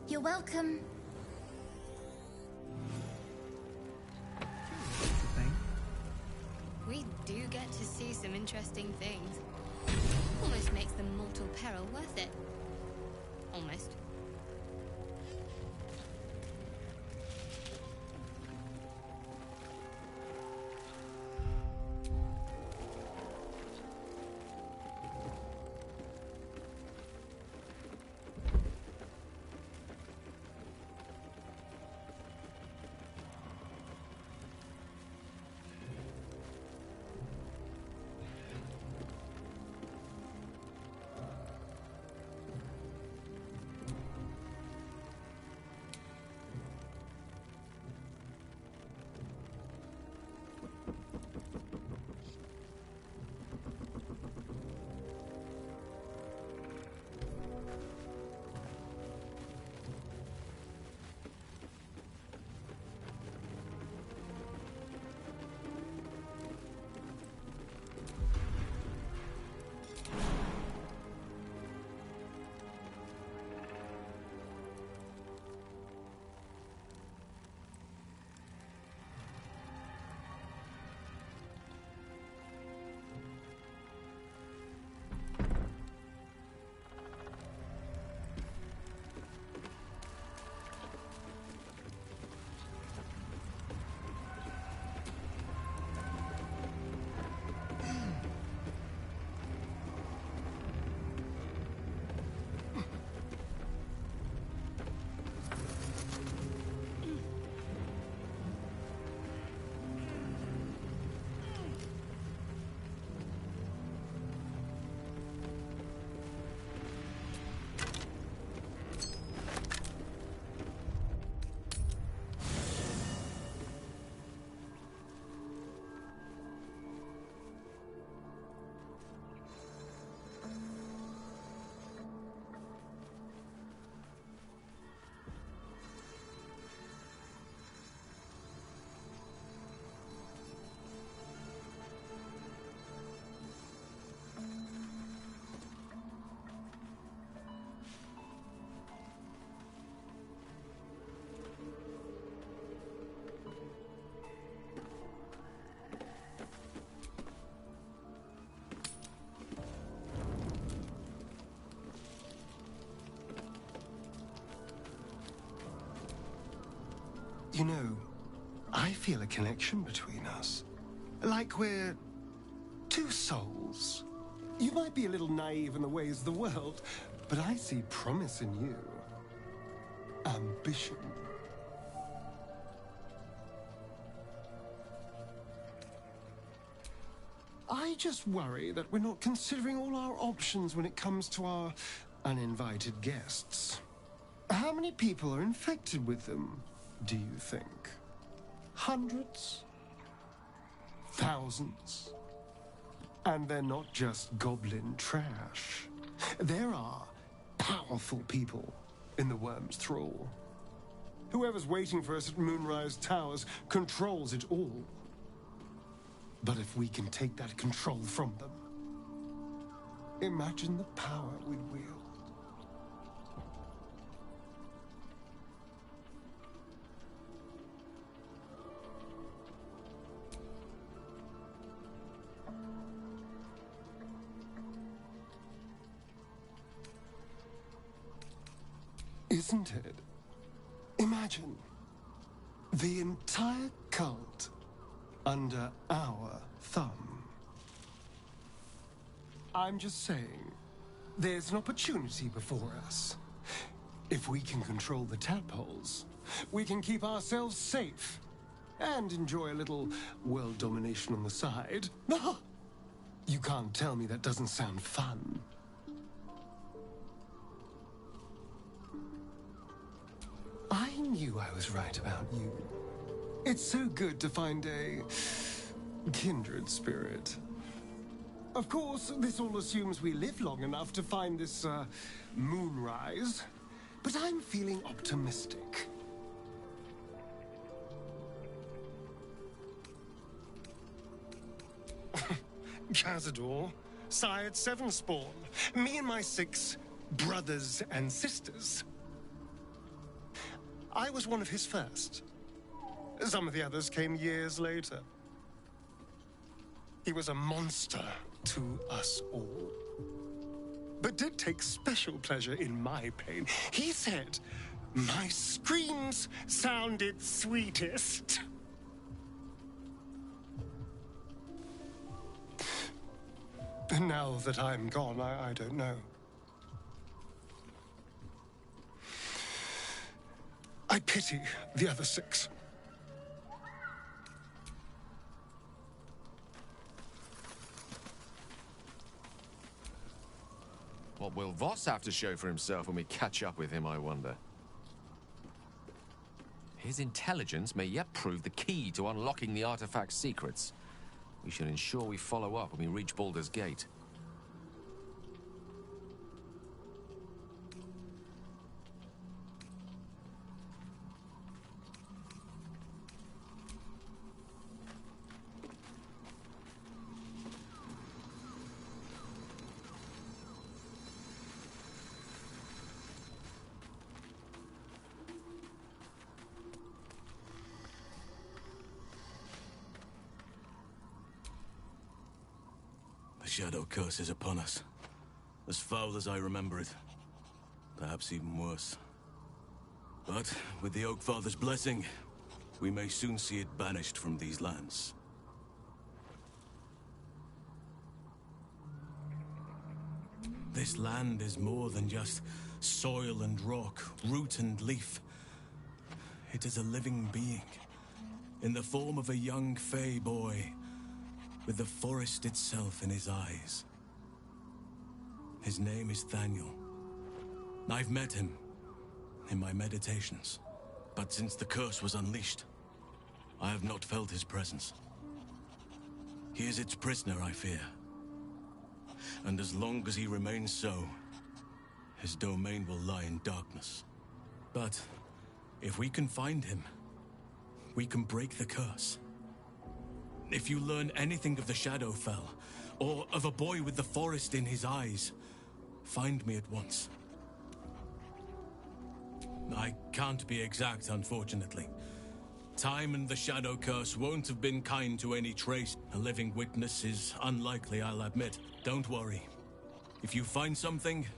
You're welcome. We do get to see some interesting things. Almost makes the mortal peril worth it. Almost. You know, I feel a connection between us. Like we're two souls. You might be a little naive in the ways of the world, but I see promise in you. ambition. I just worry that we're not considering all our options when it comes to our uninvited guests. How many people are infected with them, do you think? Hundreds? Thousands? And they're not just goblin trash. There are powerful people in the Worm's thrall. Whoever's waiting for us at Moonrise Towers controls it all. But if we can take that control from them, imagine the power we'd wield. Isn't it? Imagine the entire cult under our thumb. I'm just saying, there's an opportunity before us. If we can control the tadpoles, we can keep ourselves safe and enjoy a little world domination on the side. You can't tell me that doesn't sound fun. I knew I was right about you. It's so good to find a kindred spirit. Of course, this all assumes we live long enough to find this, moonrise. But I'm feeling optimistic. Cazador, sired 7 spawn. Me and my 6 brothers and sisters. I was one of his first. Some of the others came years later. He was a monster to us all, but did take special pleasure in my pain. He said my screams sounded sweetest. And now that I'm gone, I don't know. I pity the other 6. What will Voss have to show for himself when we catch up with him, I wonder? His intelligence may yet prove the key to unlocking the artifact's secrets. We should ensure we follow up when we reach Baldur's Gate. The Shadow Curse is upon us. As foul as I remember it. Perhaps even worse. But with the Oak Father's blessing, we may soon see it banished from these lands. This land is more than just soil and rock, root and leaf. It is a living being, in the form of a young Fey boy, with the forest itself in his eyes. His name is Thaniel. I've met him in my meditations, but since the curse was unleashed, I have not felt his presence. He is its prisoner, I fear. And as long as he remains so, his domain will lie in darkness. But if we can find him, we can break the curse. If you learn anything of the Shadowfell, or of a boy with the forest in his eyes, find me at once. I can't be exact, unfortunately. Time and the Shadow Curse won't have been kind to any trace. A living witness is unlikely, I'll admit. Don't worry. If you find something,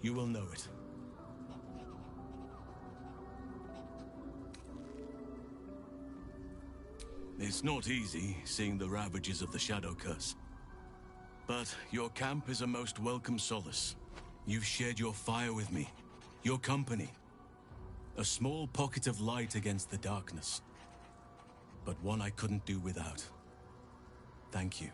you will know it. It's not easy, seeing the ravages of the Shadow Curse. But your camp is a most welcome solace. You've shared your fire with me, your company. A small pocket of light against the darkness. But one I couldn't do without. Thank you.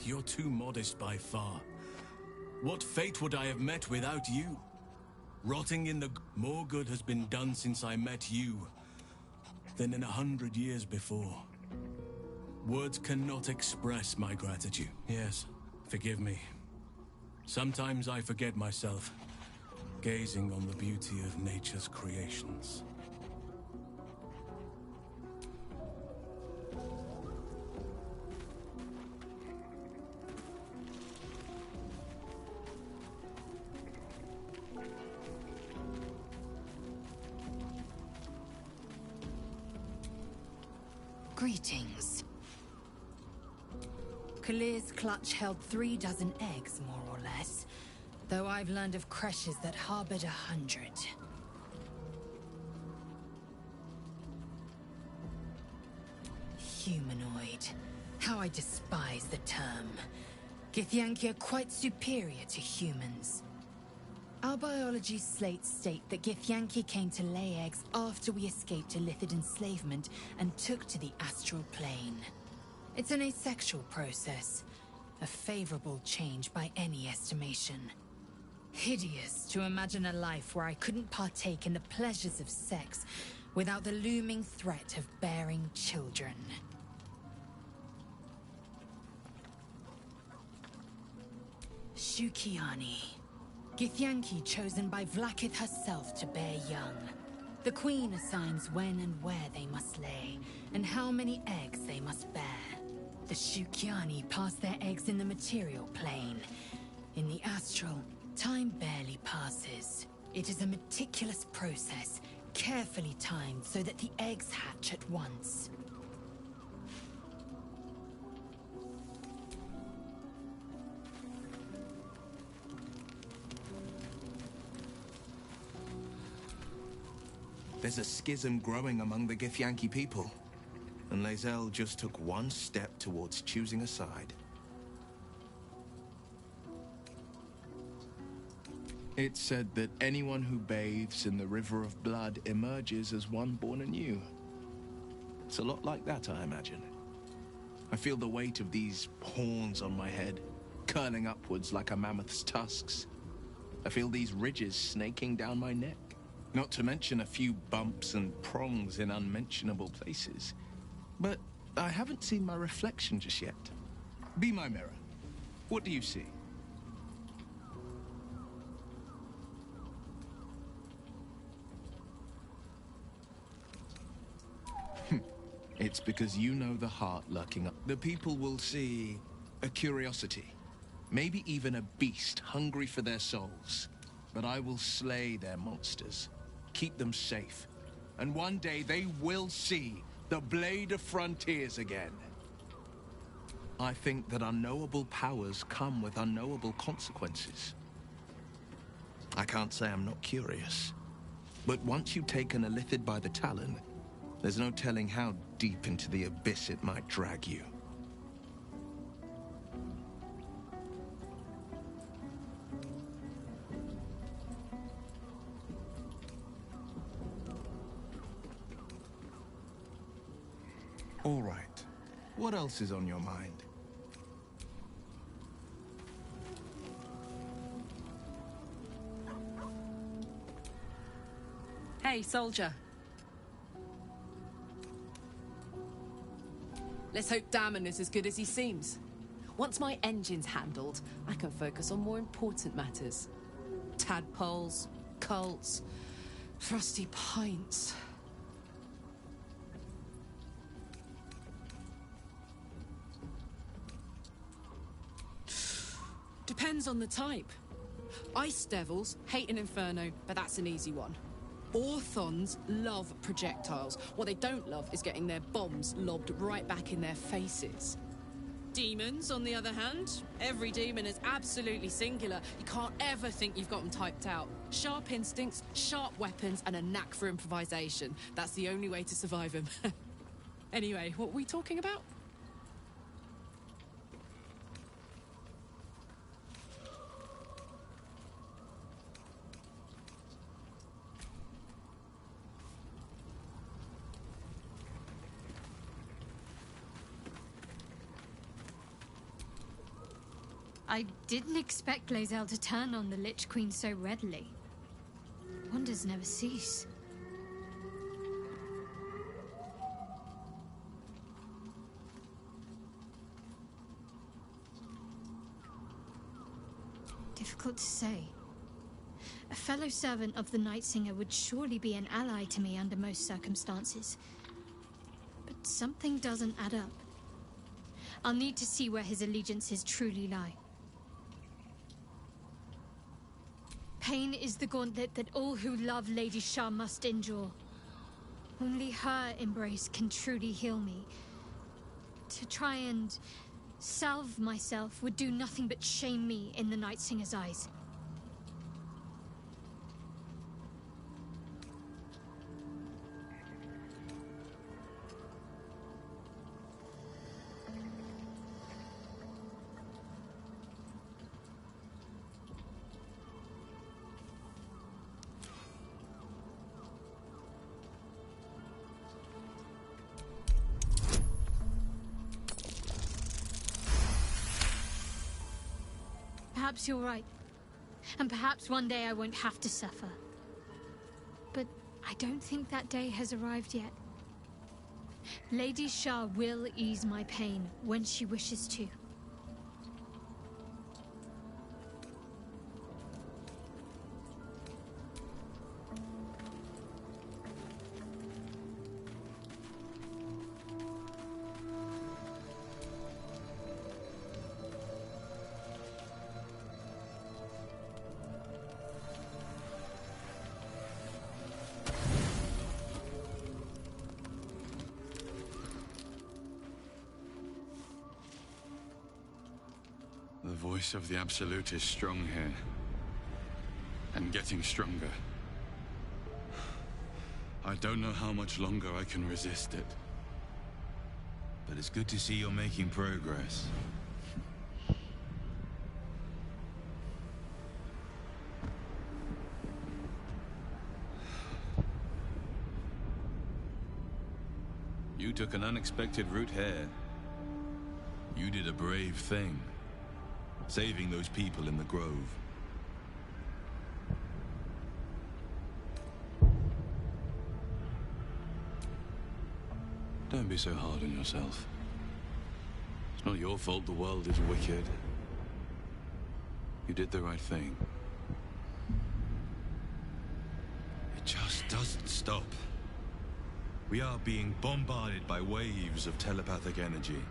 You're too modest by far. What fate would I have met without you? Rotting in the... More good has been done since I met you than in 100 years before. Words cannot express my gratitude. Yes, forgive me. Sometimes I forget myself, gazing on the beauty of nature's creations. Greetings. Kalir's clutch held 3 dozen eggs, more or less, though I've learned of creches that harbored 100. Humanoid. How I despise the term. Githyanki are quite superior to humans. Our biology slates state that Githyanki came to lay eggs after we escaped Illithid enslavement and took to the astral plane. It's an asexual process, a favorable change by any estimation. Hideous to imagine a life where I couldn't partake in the pleasures of sex without the looming threat of bearing children. Shukiani. Githyanki chosen by Vlakith herself to bear young. The Queen assigns when and where they must lay, and how many eggs they must bear. The Shukiani pass their eggs in the material plane. In the astral, time barely passes. It is a meticulous process, carefully timed so that the eggs hatch at once. There's a schism growing among the Githyanki people, and Lae'zel just took one step towards choosing a side. It's said that anyone who bathes in the river of blood emerges as one born anew. It's a lot like that, I imagine. I feel the weight of these horns on my head, curling upwards like a mammoth's tusks. I feel these ridges snaking down my neck. Not to mention a few bumps and prongs in unmentionable places. But I haven't seen my reflection just yet. Be my mirror. What do you see? It's because you know the heart lurking up. The people will see a curiosity. Maybe even a beast hungry for their souls. But I will slay their monsters. Keep them safe. And one day they will see the Blade of Frontiers again. I think that unknowable powers come with unknowable consequences. I can't say I'm not curious. But once you take an Illithid by the talon, there's no telling how deep into the abyss it might drag you. All right. What else is on your mind? Hey, soldier. Let's hope Damon is as good as he seems. Once my engine's handled, I can focus on more important matters. Tadpoles, cults, frosty pints. Depends on the type. Ice devils hate an inferno, but that's an easy one. Orthons love projectiles. What they don't love is getting their bombs lobbed right back in their faces. Demons, on the other hand, every demon is absolutely singular. You can't ever think you've got them typed out. Sharp instincts, sharp weapons, and a knack for improvisation. That's the only way to survive them. Anyway, what were we talking about? I didn't expect Lae'zel to turn on the Lich Queen so readily. Wonders never cease. Difficult to say. A fellow servant of the Night Singer would surely be an ally to me under most circumstances. But something doesn't add up. I'll need to see where his allegiances truly lie. Pain is the gauntlet that all who love Lady Shah must endure. Only her embrace can truly heal me. To try and salve myself would do nothing but shame me in the Night Singer's eyes. Perhaps you're right. And perhaps one day I won't have to suffer. But I don't think that day has arrived yet. Lady Shah will ease my pain when she wishes to. The voice of the Absolute is strong here. And getting stronger. I don't know how much longer I can resist it. But it's good to see you're making progress. You took an unexpected route here. You did a brave thing. Saving those people in the grove. Don't be so hard on yourself. It's not your fault the world is wicked. You did the right thing. It just doesn't stop. We are being bombarded by waves of telepathic energy.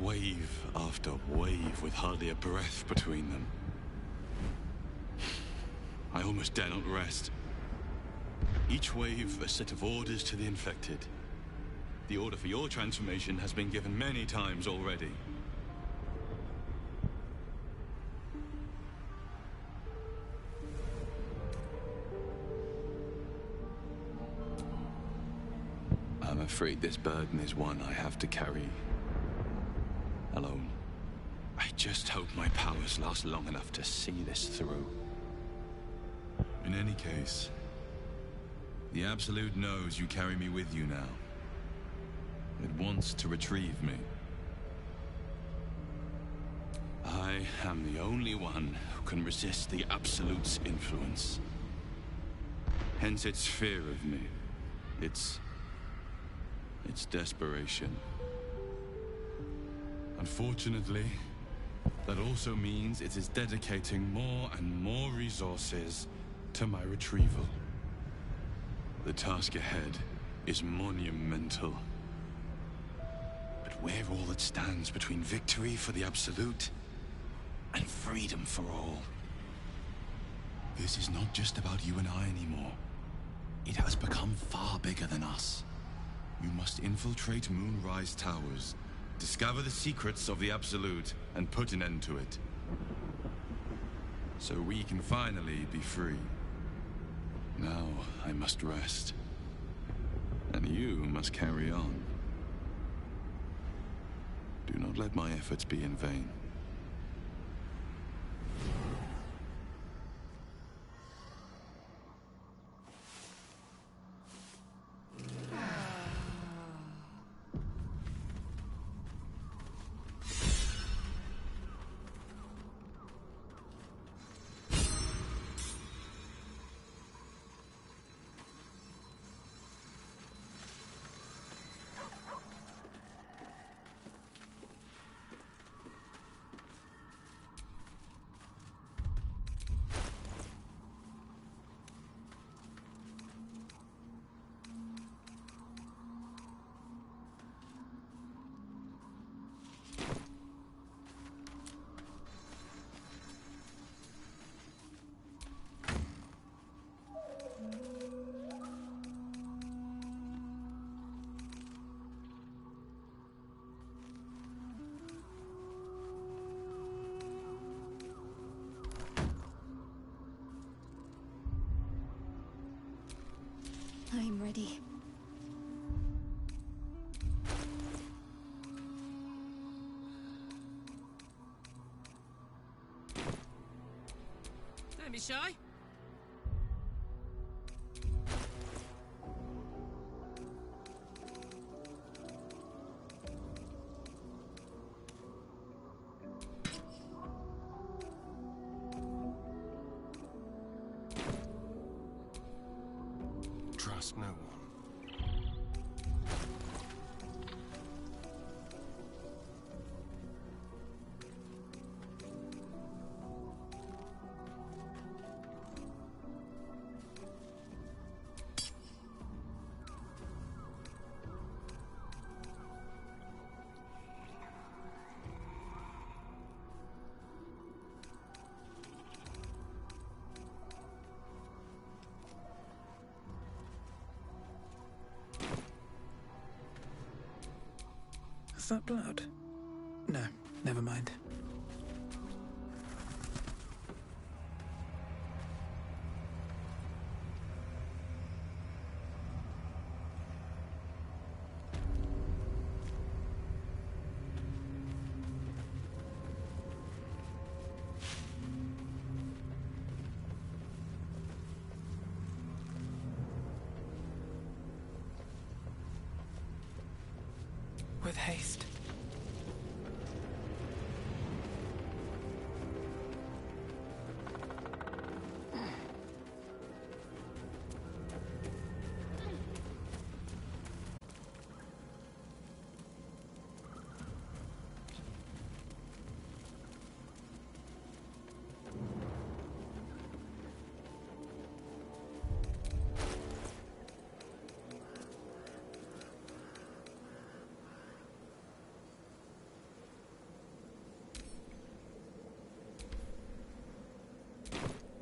Wave after wave with hardly a breath between them. I almost dare not rest. Each wave a set of orders to the infected. The order for your transformation has been given many times already. I'm afraid this burden is one I have to carry alone. I just hope my powers last long enough to see this through. In any case, the Absolute knows you carry me with you now. It wants to retrieve me. I am the only one who can resist the Absolute's influence. Hence its fear of me. Its desperation. Unfortunately, that also means it is dedicating more and more resources to my retrieval. The task ahead is monumental. But we're all that stands between victory for the Absolute and freedom for all. This is not just about you and I anymore. It has become far bigger than us. You must infiltrate Moonrise Towers, discover the secrets of the Absolute, and put an end to it. So we can finally be free. Now I must rest. And you must carry on. Do not let my efforts be in vain. already. Don't be shy. Trust no one. Is that blood? No, never mind. With haste.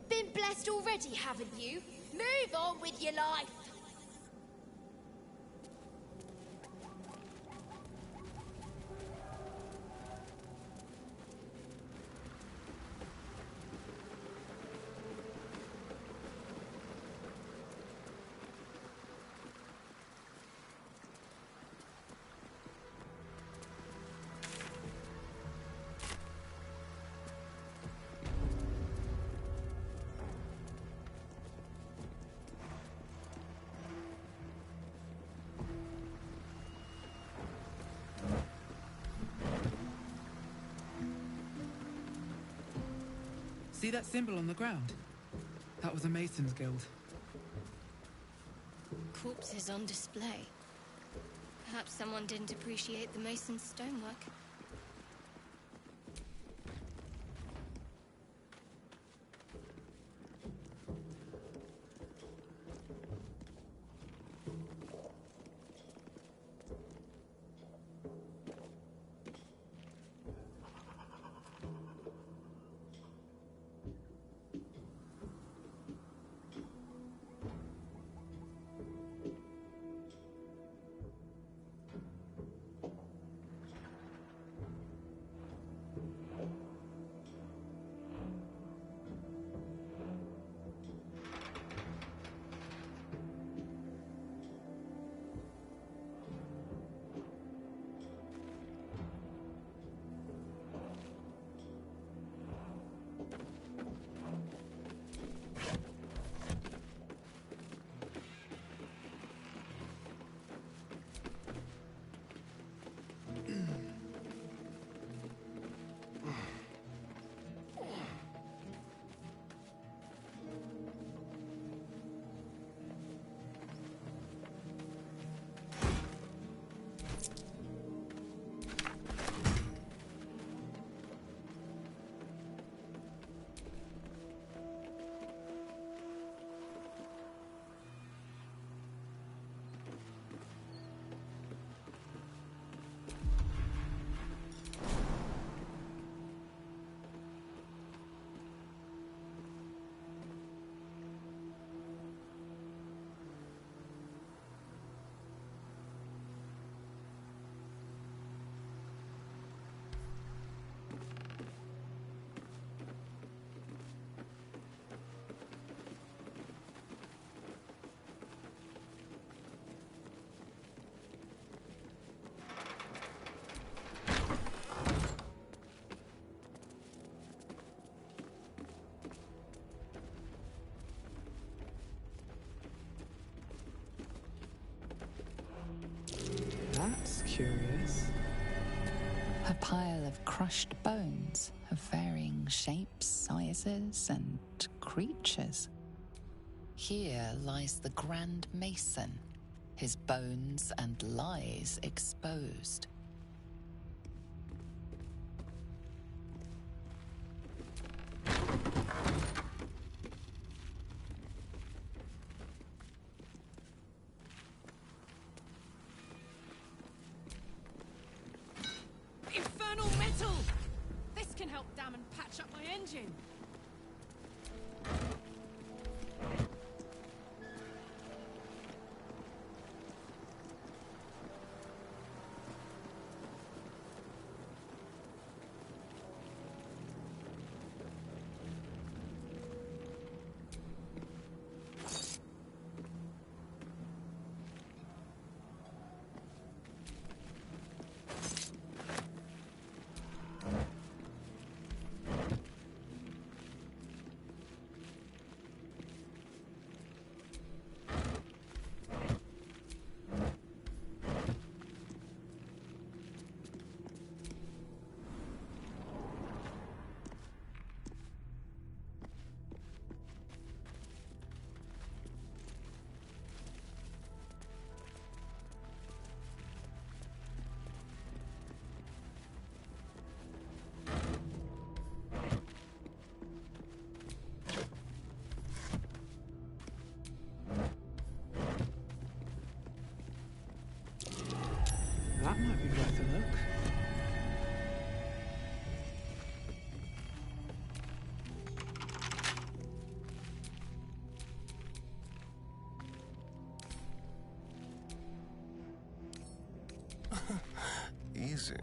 Been blessed already, haven't you? Move on with your life. See that symbol on the ground? That was a Mason's Guild. Corpses on display. Perhaps someone didn't appreciate the mason's stonework. curious. A pile of crushed bones of varying shapes, sizes, and creatures. Here lies the Grand Mason, his bones and lies exposed. Infernal metal! This can help dam and patch up my engine. That might be worth a look. Easy.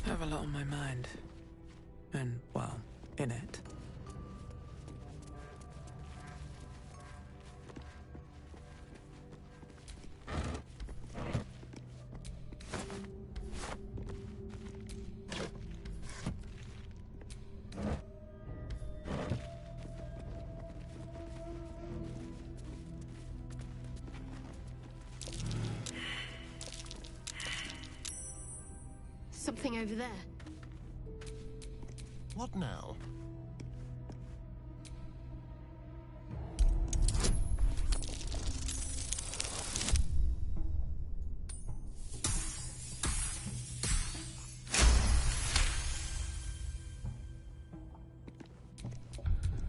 I have a lot on my mind. And, well, in it. Something over there. What now?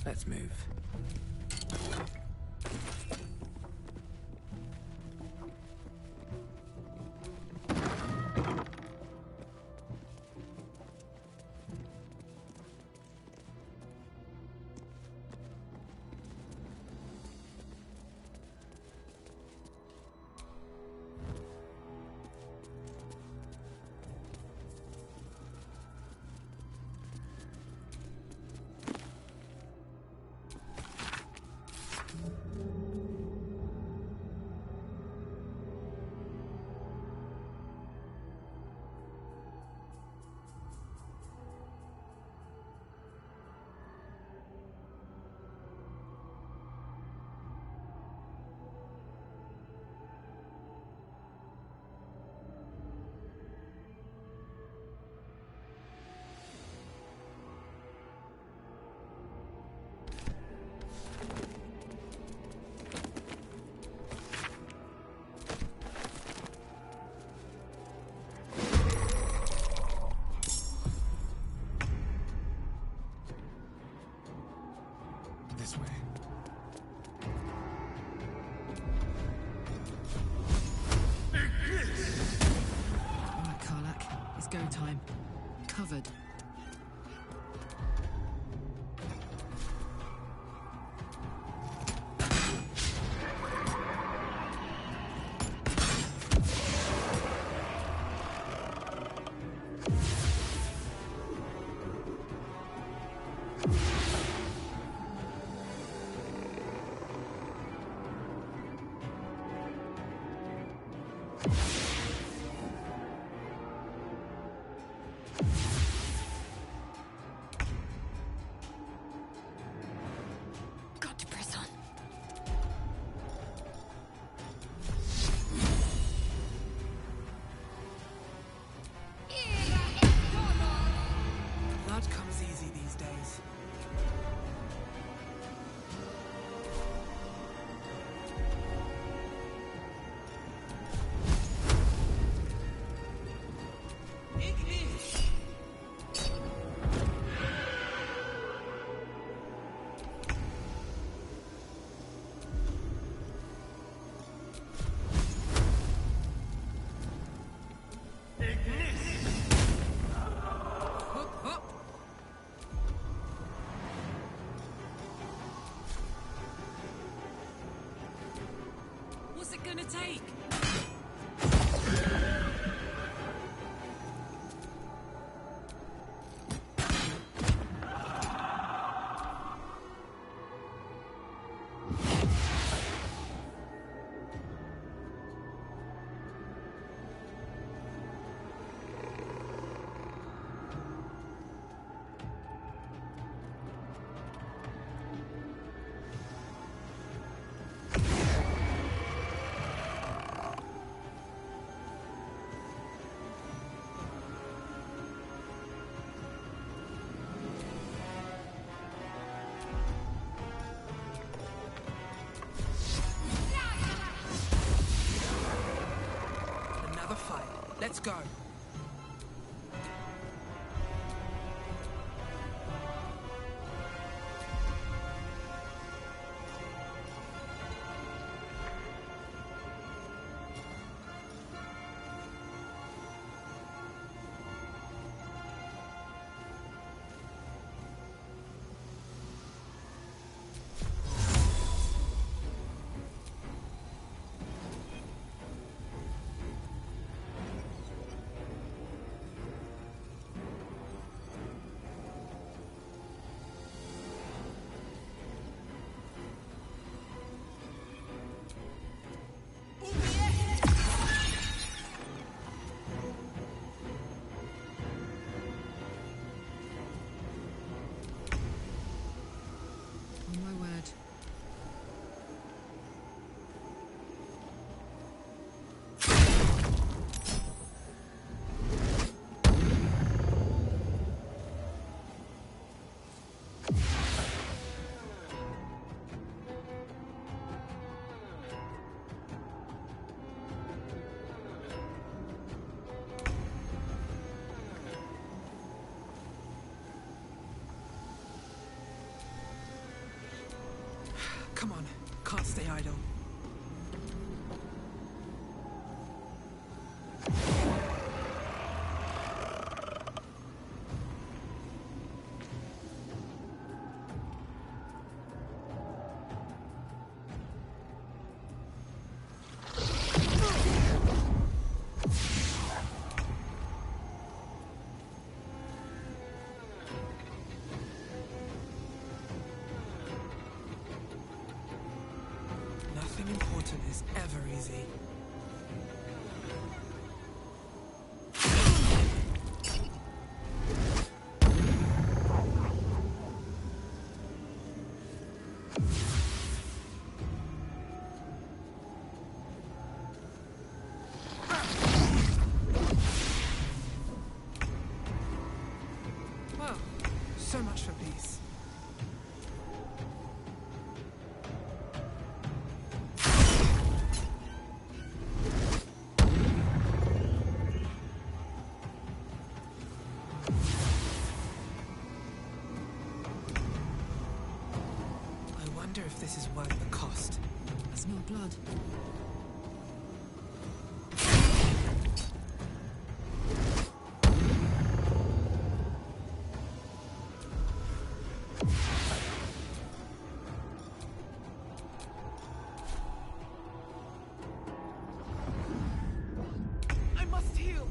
Let's move. This way. Alright, Karlak. It's go time. Covered. gonna take? Let's go. Come on, can't stay idle. Nothing important is ever easy. Well, so much for peace. If this is worth the cost. There's no blood. I must heal.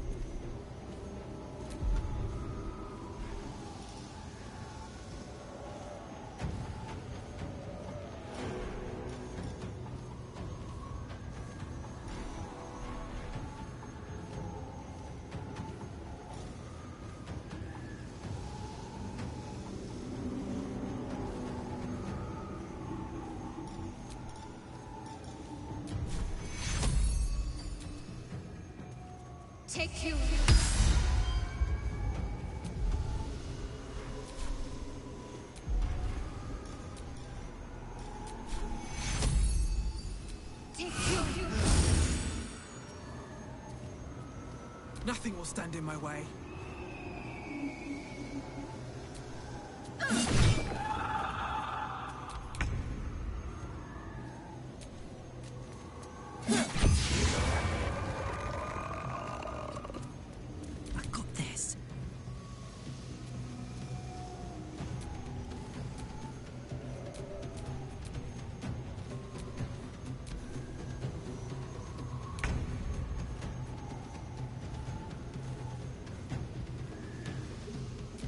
Take you. Take you. Nothing will stand in my way.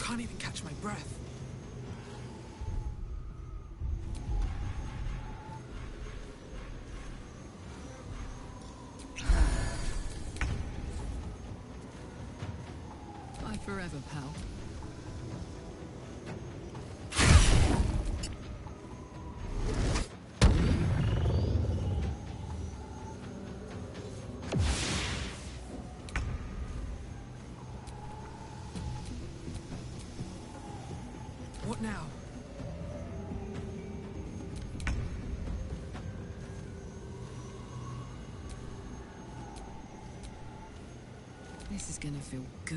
can't even catch my breath. Bye forever, pal. What now? This is gonna feel good.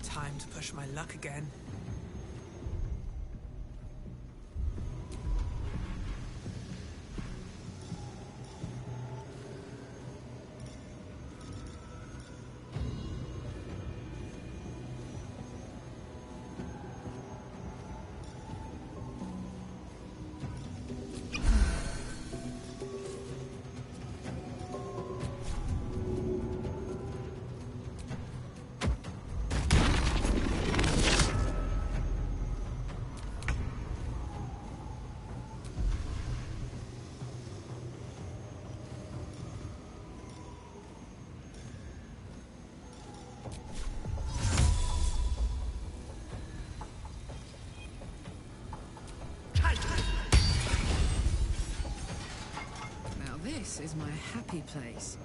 Time to push my luck again. Now this is my happy place.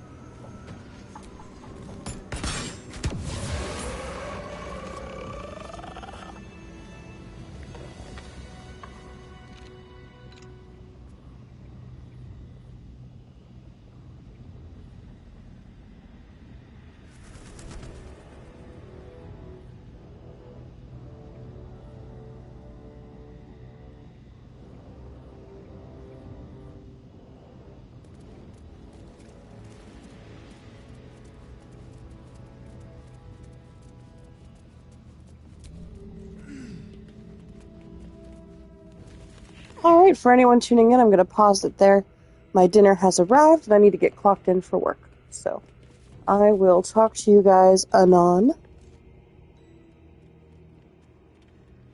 Alright, for anyone tuning in, I'm going to pause it there. My dinner has arrived and I need to get clocked in for work. So, I will talk to you guys anon.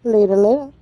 Later, later.